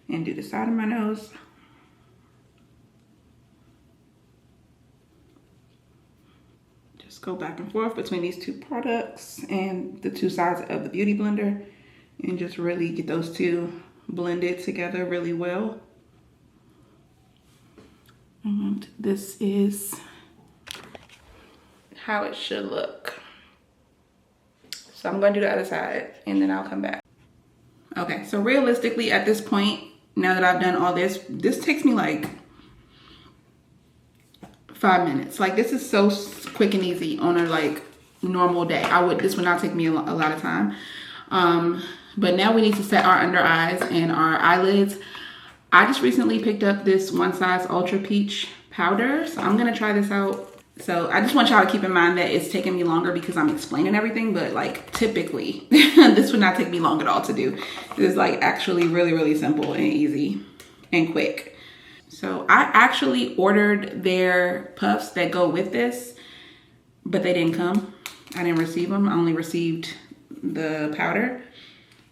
and do the side of my nose. Just go back and forth between these two products and the two sides of the beauty blender and just really get those two blended together really well. And this is how it should look. So I'm going to do the other side and then I'll come back. Okay, so realistically at this point, now that I've done all this takes me like 5 minutes. Like, this is so quick and easy on a like normal day. This would not take me a lot of time. But now we need to set our under eyes and our eyelids. I just recently picked up this One Size Ultra Peach powder, so I'm gonna try this out. So I just want y'all to keep in mind that it's taking me longer because I'm explaining everything, but like typically this would not take me long at all to do. It is like actually really, really simple and easy and quick. So I actually ordered their puffs that go with this, but they didn't come. I didn't receive them. I only received the powder.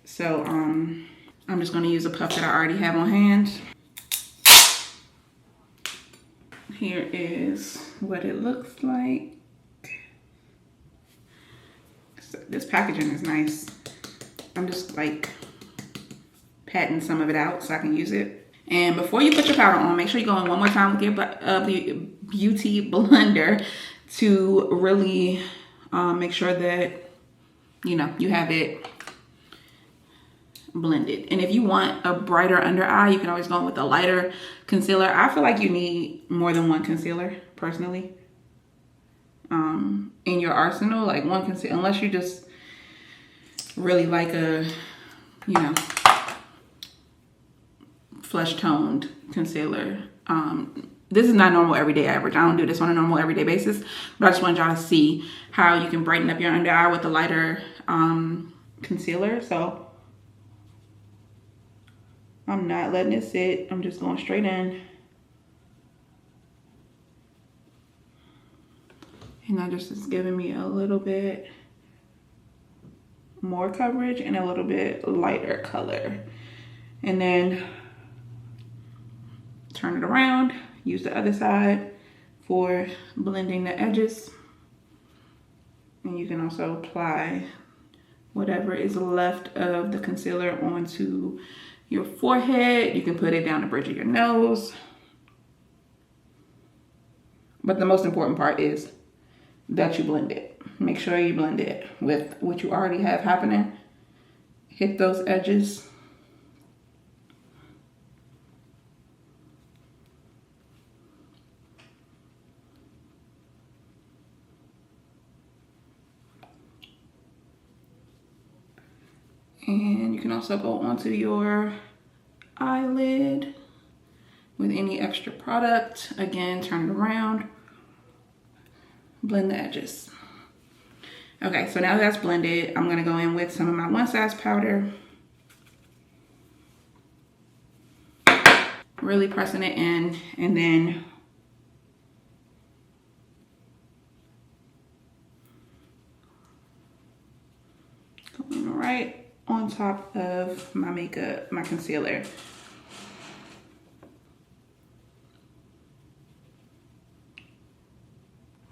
So I'm just gonna use a puff that I already have on hand. Here is what it looks like. So this packaging is nice. I'm just like patting some of it out so I can use it. And before you put your powder on, make sure you go in one more time with your beauty blender to really make sure that, you know, you have it blended. And if you want a brighter under eye, you can always go in with a lighter concealer. I feel like you need more than one concealer personally in your arsenal. Like one concealer, unless you just really like a, you know, flesh toned concealer. This is not normal everyday average. I don't do this on a normal everyday basis, but I just want y'all to see how you can brighten up your under eye with a lighter concealer. So I'm not letting it sit. I'm just going straight in. And that just is giving me a little bit more coverage and a little bit lighter color. And then turn it around. Use the other side for blending the edges. And you can also apply whatever is left of the concealer onto your forehead. You can put it down the bridge of your nose. But the most important part is that you blend it. Make sure you blend it with what you already have happening. Hit those edges. And you can also go onto your eyelid with any extra product. Again, turn it around, blend the edges. Okay, so now that's blended, I'm gonna go in with some of my One Size powder. Really pressing it in, and then going right on top of my makeup, my concealer.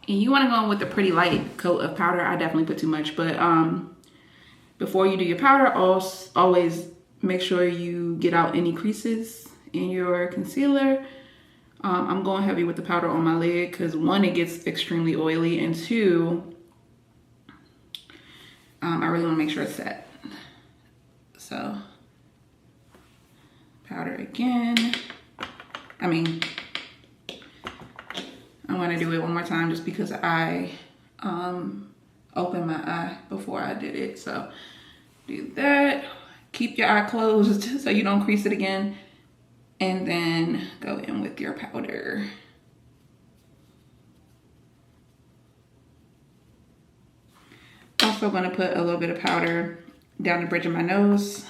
And you want to go in with a pretty light coat of powder. I definitely put too much, but before you do your powder, always make sure you get out any creases in your concealer. I'm going heavy with the powder on my lid because one, it gets extremely oily, and two, I really want to make sure it's set. So, powder again. I want to do it one more time just because I opened my eye before I did it. So, do that. Keep your eye closed so you don't crease it again. And then go in with your powder. Also going to put a little bit of powder down the bridge of my nose.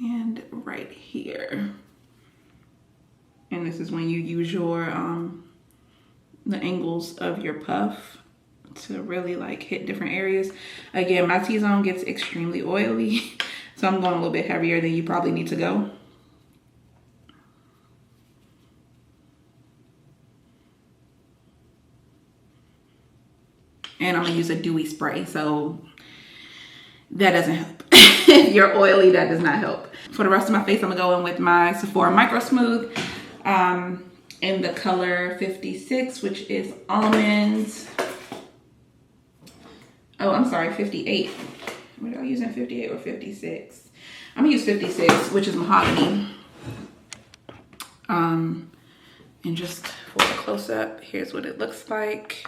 And right here. And this is when you use your the angles of your puff to really like hit different areas. Again, my T-zone gets extremely oily, so I'm going a little bit heavier than you probably need to go. And I'm gonna use a dewy spray, so that doesn't help. If you're oily, that does not help. For the rest of my face, I'm gonna go in with my Sephora Micro Smooth in the color 56, which is almonds. Oh, I'm sorry, 58. What are I using, 58 or 56? I'm gonna use 56, which is mahogany. And just for a close-up, here's what it looks like.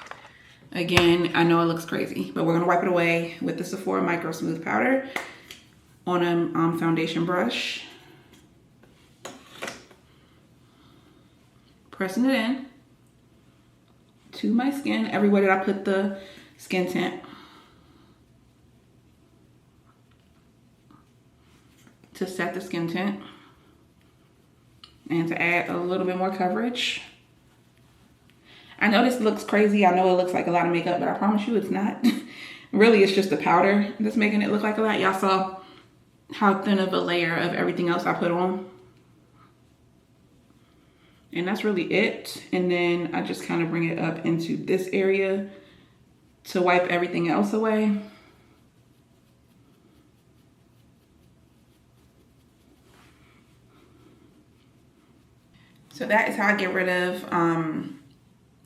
Again, I know it looks crazy, but we're gonna wipe it away with the Sephora Micro Smooth Powder on a foundation brush. Pressing it in to my skin, everywhere that I put the skin tint. To set the skin tint. And to add a little bit more coverage. I know this looks crazy. I know it looks like a lot of makeup, but I promise you it's not. Really, it's just the powder that's making it look like a lot. Y'all saw how thin of a layer of everything else I put on. And that's really it. And then I just kind of bring it up into this area to wipe everything else away. So that is how I get rid of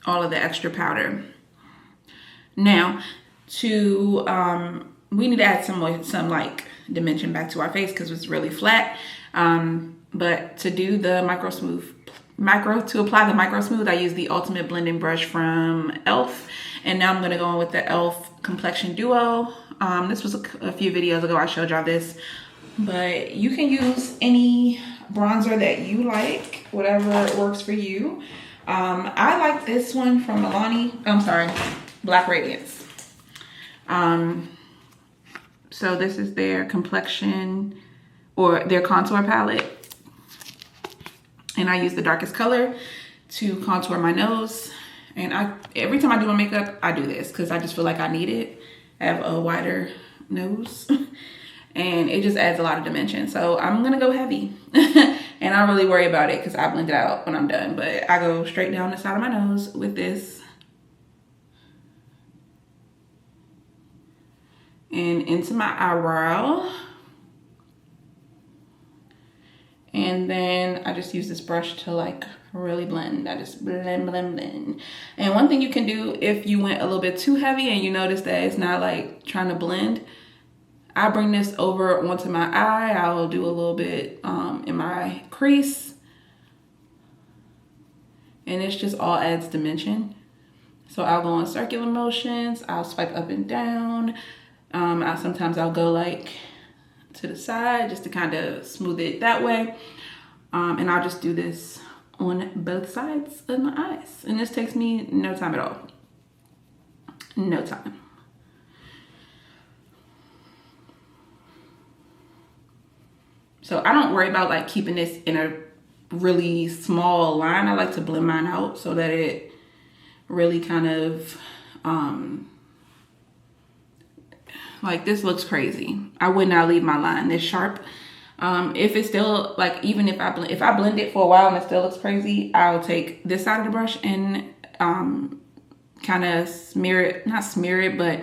all of the extra powder. Now, we need to add some like dimension back to our face because it's really flat. But to do the to apply the micro smooth, I use the Ultimate Blending Brush from e.l.f. And now I'm gonna go in with the e.l.f. Complexion Duo. This was a few videos ago I showed y'all this, but you can use any bronzer that you like, whatever works for you. I like this one from Black Radiance. So this is their complexion or their contour palette. And I use the darkest color to contour my nose. And every time I do my makeup, I do this because I just feel like I need it. I have a wider nose and it just adds a lot of dimension. So I'm gonna go heavy. And I don't really worry about it because I blend it out when I'm done. But I go straight down the side of my nose with this. And into my eyebrow. And then I just use this brush to like really blend. I just blend. And one thing you can do if you went a little bit too heavy and you notice that it's not like trying to blend, I bring this over onto my eye. I'll do a little bit in my crease. And it's just all adds dimension. So I'll go in circular motions. I'll swipe up and down. Sometimes I'll go like to the side just to kind of smooth it that way. And I'll just do this on both sides of my eyes. And this takes me no time at all. No time. So I don't worry about like keeping this in a really small line. I like to blend mine out so that it really kind of, like this looks crazy. I would not leave my line this sharp. If it's still like, even if I blend it for a while and it still looks crazy, I'll take this side of the brush and kind of not smear it, but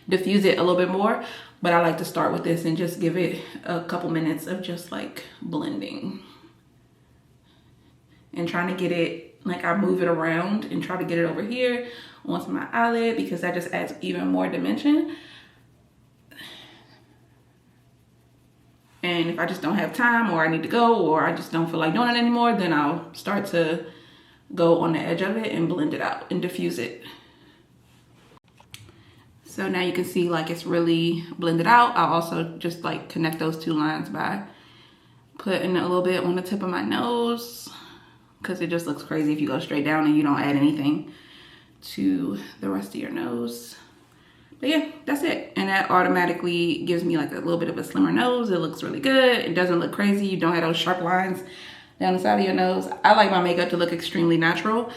diffuse it a little bit more. But I like to start with this and just give it a couple minutes of just like blending. And trying to get it, like I move it around and try to get it over here onto my eyelid because that just adds even more dimension. And if I just don't have time or I need to go or I just don't feel like doing it anymore, then I'll start to go on the edge of it and blend it out and diffuse it. So now you can see like it's really blended out. I'll also just like connect those two lines by putting a little bit on the tip of my nose because it just looks crazy if you go straight down and you don't add anything to the rest of your nose. But yeah, that's it. And that automatically gives me like a little bit of a slimmer nose. It looks really good. It doesn't look crazy. You don't have those sharp lines down the side of your nose. I like my makeup to look extremely natural.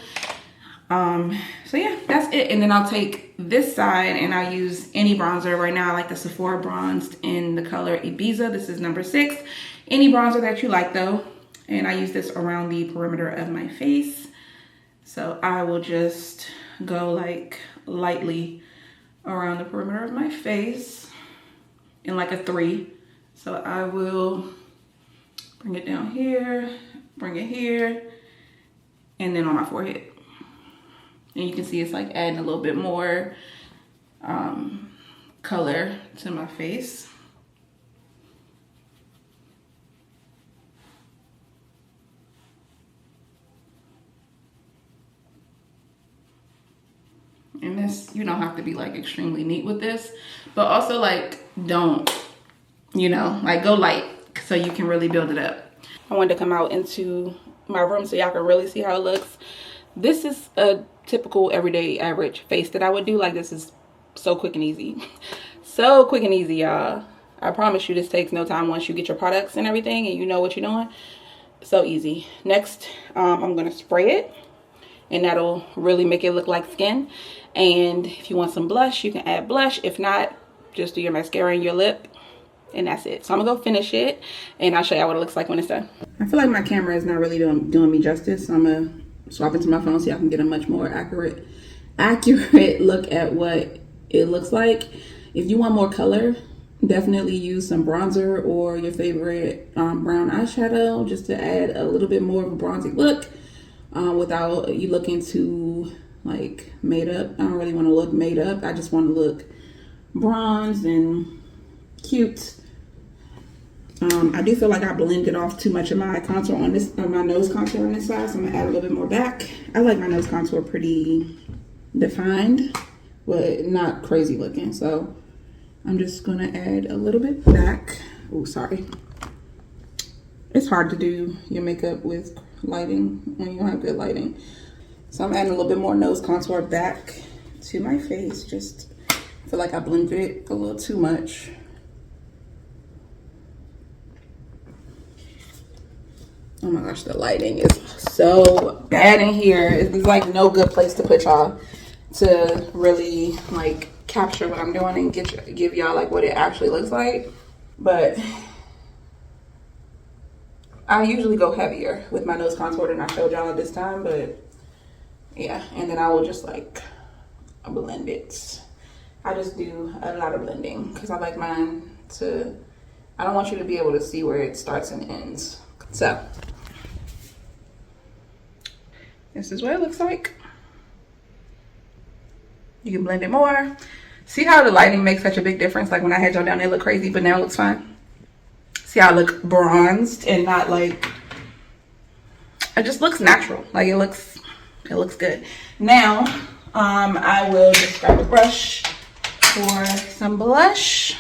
So yeah, that's it. And then I'll take this side and I use any bronzer. Right now I like the Sephora Bronzed in the color Ibiza. This is number 6. Any bronzer that you like though. And I use this around the perimeter of my face. So I will just go like lightly around the perimeter of my face in like a 3. So I will bring it down here, bring it here, and then on my forehead. And you can see it's like adding a little bit more color to my face. And this, you don't have to be like extremely neat with this, but also like don't, you know, like go light so you can really build it up. I wanted to come out into my room so y'all can really see how it looks. This is a typical everyday average face that I would do. Like, this is so quick and easy. So quick and easy, y'all. I promise you this takes no time once you get your products and everything and you know what you're doing. So easy. Next, I'm gonna spray it, and that'll really make it look like skin. And if you want some blush, you can add blush. If not, just do your mascara and your lip, and that's it. So I'm gonna go finish it, and I'll show you what it looks like when it's done. I feel like my camera is not really doing me justice, so I'm gonna swap into my phone so y'all can get a much more accurate look at what it looks like. If you want more color, definitely use some bronzer or your favorite brown eyeshadow just to add a little bit more of a bronzy look without you looking too like made up. I don't really want to look made up. I just want to look bronzed and cute. I do feel like I blended off too much of my contour on this, my nose contour on this side, so I'm gonna add a little bit more back. I like my nose contour pretty defined, but not crazy looking, so I'm just gonna add a little bit back. Oh, sorry. It's hard to do your makeup with lighting when you don't have good lighting. So I'm adding a little bit more nose contour back to my face. Just feel like I blended it a little too much. Oh my gosh, the lighting is so bad in here. It's like no good place to put y'all to really like capture what I'm doing and give y'all like what it actually looks like. But I usually go heavier with my nose contour than I showed y'all this time, but yeah. And then I will just like blend it. I just do a lot of blending because I like mine to, I don't want you to be able to see where it starts and ends. So this is what it looks like. You can blend it more. See how the lighting makes such a big difference? Like when I had y'all down there, it looked crazy, but now it looks fine. See how I look bronzed and not like, it just looks natural. Like it looks good. Now, I will just grab a brush for some blush.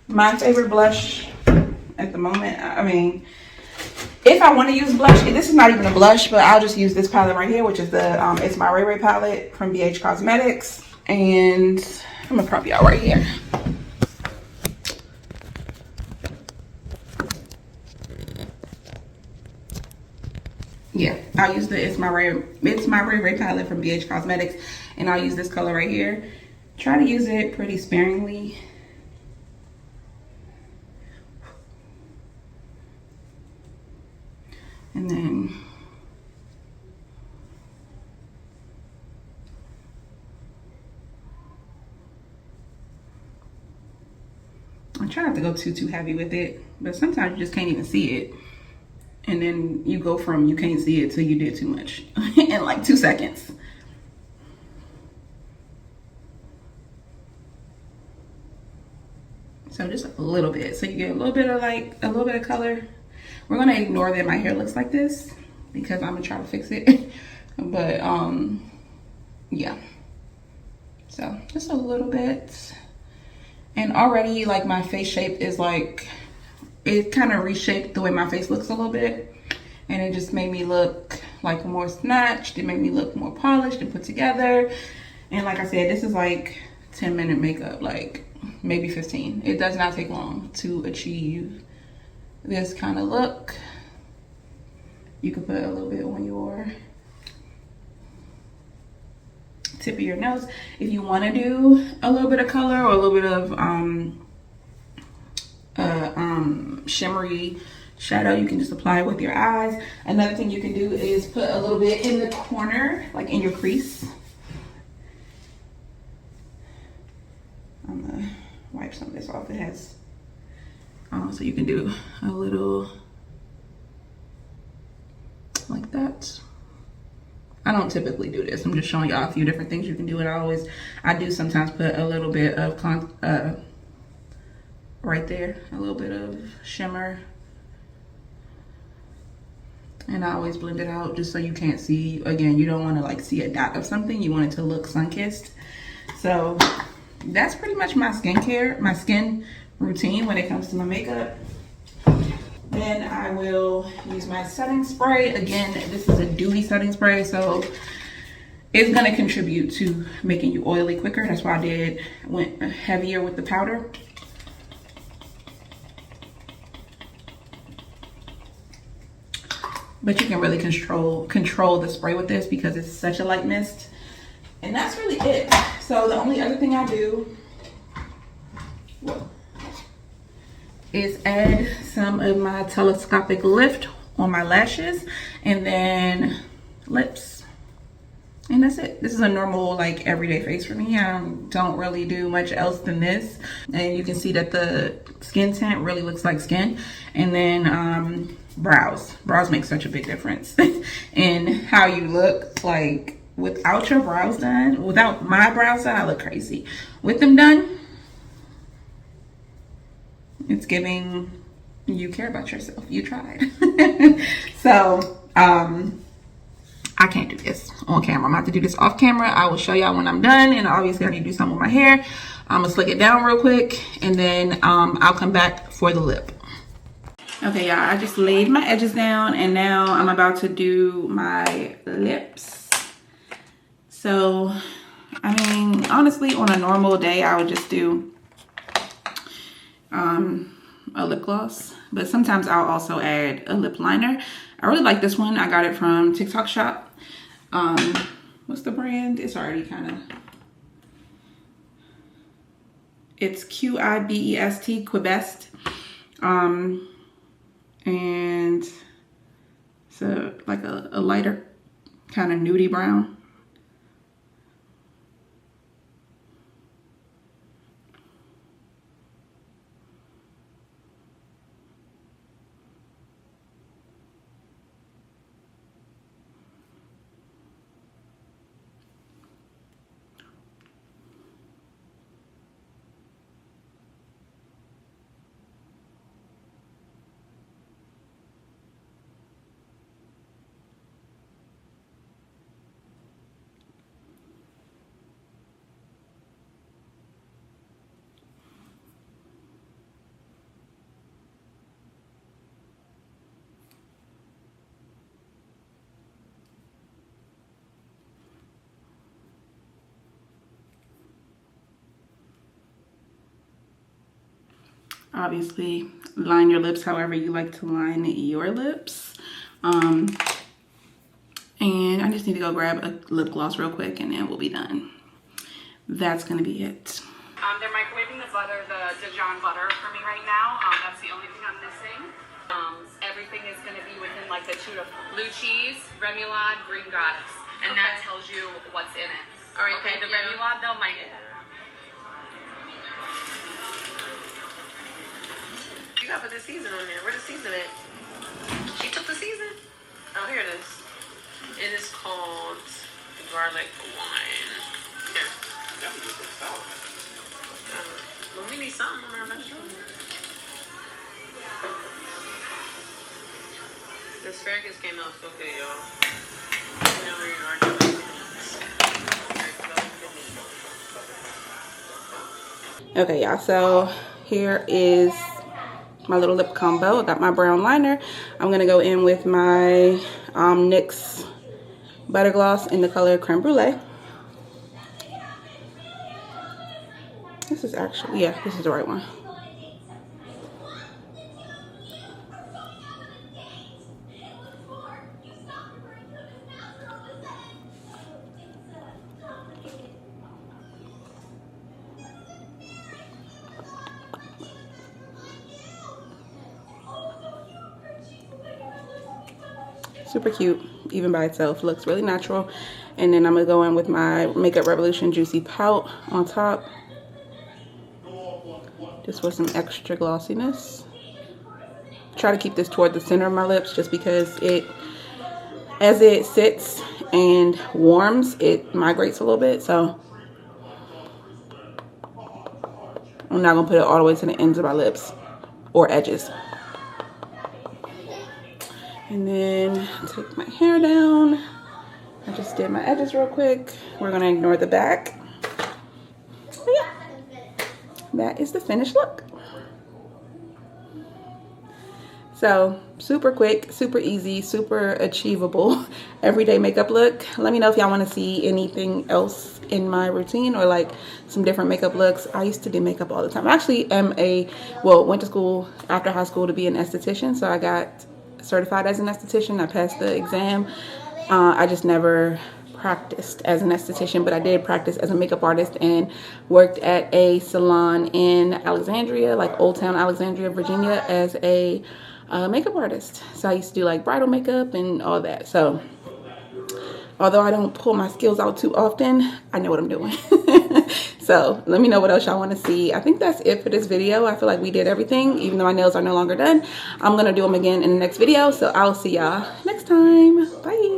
My favorite blush at the moment, I mean, if I want to use blush, this is not even a blush, but I'll just use this palette right here, which is the It's My Ray Ray palette from BH Cosmetics. And I'm gonna prop y'all right here. Yeah, I'll use the It's My Ray Ray palette from BH Cosmetics, and I'll use this color right here. Try to use it pretty sparingly. And then I try not to go too heavy with it, but sometimes you just can't even see it. And then you go from you can't see it till you did too much in like 2 seconds. So just a little bit. So you get a little bit of color. We're gonna ignore that my hair looks like this because I'm gonna try to fix it. But yeah. So just a little bit. And already like my face shape is like, it kind of reshaped the way my face looks a little bit. And it just made me look like more snatched. It made me look more polished and put together. And like I said, this is like 10-minute makeup, like maybe 15. It does not take long to achieve this kind of look. You can put a little bit on your tip of your nose. If you want to do a little bit of color or a little bit of shimmery shadow, you can just apply it with your eyes. Another thing you can do is put a little bit in the corner, like in your crease. I'm gonna wipe some of this off. It has so you can do a little like that. I don't typically do this. I'm just showing y'all a few different things you can do. And I do sometimes put a little bit of right there, a little bit of shimmer. And I always blend it out just so you can't see. Again, you don't want to like see a dot of something. You want it to look sun-kissed. So that's pretty much my skincare, my skin routine when it comes to my makeup. Then I will use my setting spray. Again, this is a dewy setting spray, so it's gonna contribute to making you oily quicker. That's why I went heavier with the powder. But you can really control the spray with this because it's such a light mist. And that's really it. So the only other thing I do is add some of my telescopic lift on my lashes and then lips. And that's it. This is a normal, like, everyday face for me. I don't really do much else than this. And you can see that the skin tint really looks like skin. And then brows. Brows make such a big difference in how you look. Like, without your brows done, without my brows done, I look crazy. With them done, it's giving you care about yourself. You tried. So, I can't do this on camera. I'm about to do this off camera. I will show y'all when I'm done. And obviously I need to do something with my hair. I'm gonna slick it down real quick. And then I'll come back for the lip. Okay, y'all, I just laid my edges down. And now I'm about to do my lips. So, I mean, honestly, on a normal day, I would just do a lip gloss, but sometimes I'll also add a lip liner. I really like this one. I got it from TikTok Shop. What's the brand? It's already kind of, it's Quibest, Quibest. And it's like a lighter kind of nudie brown. Obviously, line your lips however you like to line your lips. And I just need to go grab a lip gloss real quick and then we'll be done. That's gonna be it. They're microwaving the butter, the Dijon butter for me right now. That's the only thing I'm missing. Everything is gonna be within like the blue cheese, remoulade, green goddess. And that tells you what's in it. All right, okay, the remoulade though might get You gotta put the season on there. Where the season at? She took the season? Oh, here it is. It is called garlic wine. Here. That was just a salad. Well, we need something on our vegetables. The asparagus came out so good, y'all. Now we're arguing. Okay, y'all, so here is my little lip combo. I got my brown liner. I'm gonna go in with my NYX butter gloss in the color Creme Brulee. This is actually, yeah, this is the right one. Super cute, even by itself. Looks really natural. And then I'm gonna go in with my Makeup Revolution Juicy Pout on top, just for some extra glossiness. Try to keep this toward the center of my lips just because as it sits and warms, it migrates a little bit. So I'm not gonna put it all the way to the ends of my lips or edges. And then take my hair down. I just did my edges real quick. We're gonna ignore the back. But yeah, that is the finished look. So super quick, super easy, super achievable everyday makeup look. Let me know if y'all want to see anything else in my routine or like some different makeup looks. I used to do makeup all the time. I actually went to school after high school to be an esthetician. So I got certified as an esthetician. I passed the exam. I just never practiced as an esthetician, but I did practice as a makeup artist and worked at a salon in Alexandria, like Old Town Alexandria, Virginia, as a makeup artist. So I used to do like bridal makeup and all that. So although I don't pull my skills out too often, I know what I'm doing. So let me know what else y'all want to see. I think that's it for this video. I feel like we did everything, even though my nails are no longer done. I'm gonna do them again in the next video. So I'll see y'all next time. Bye.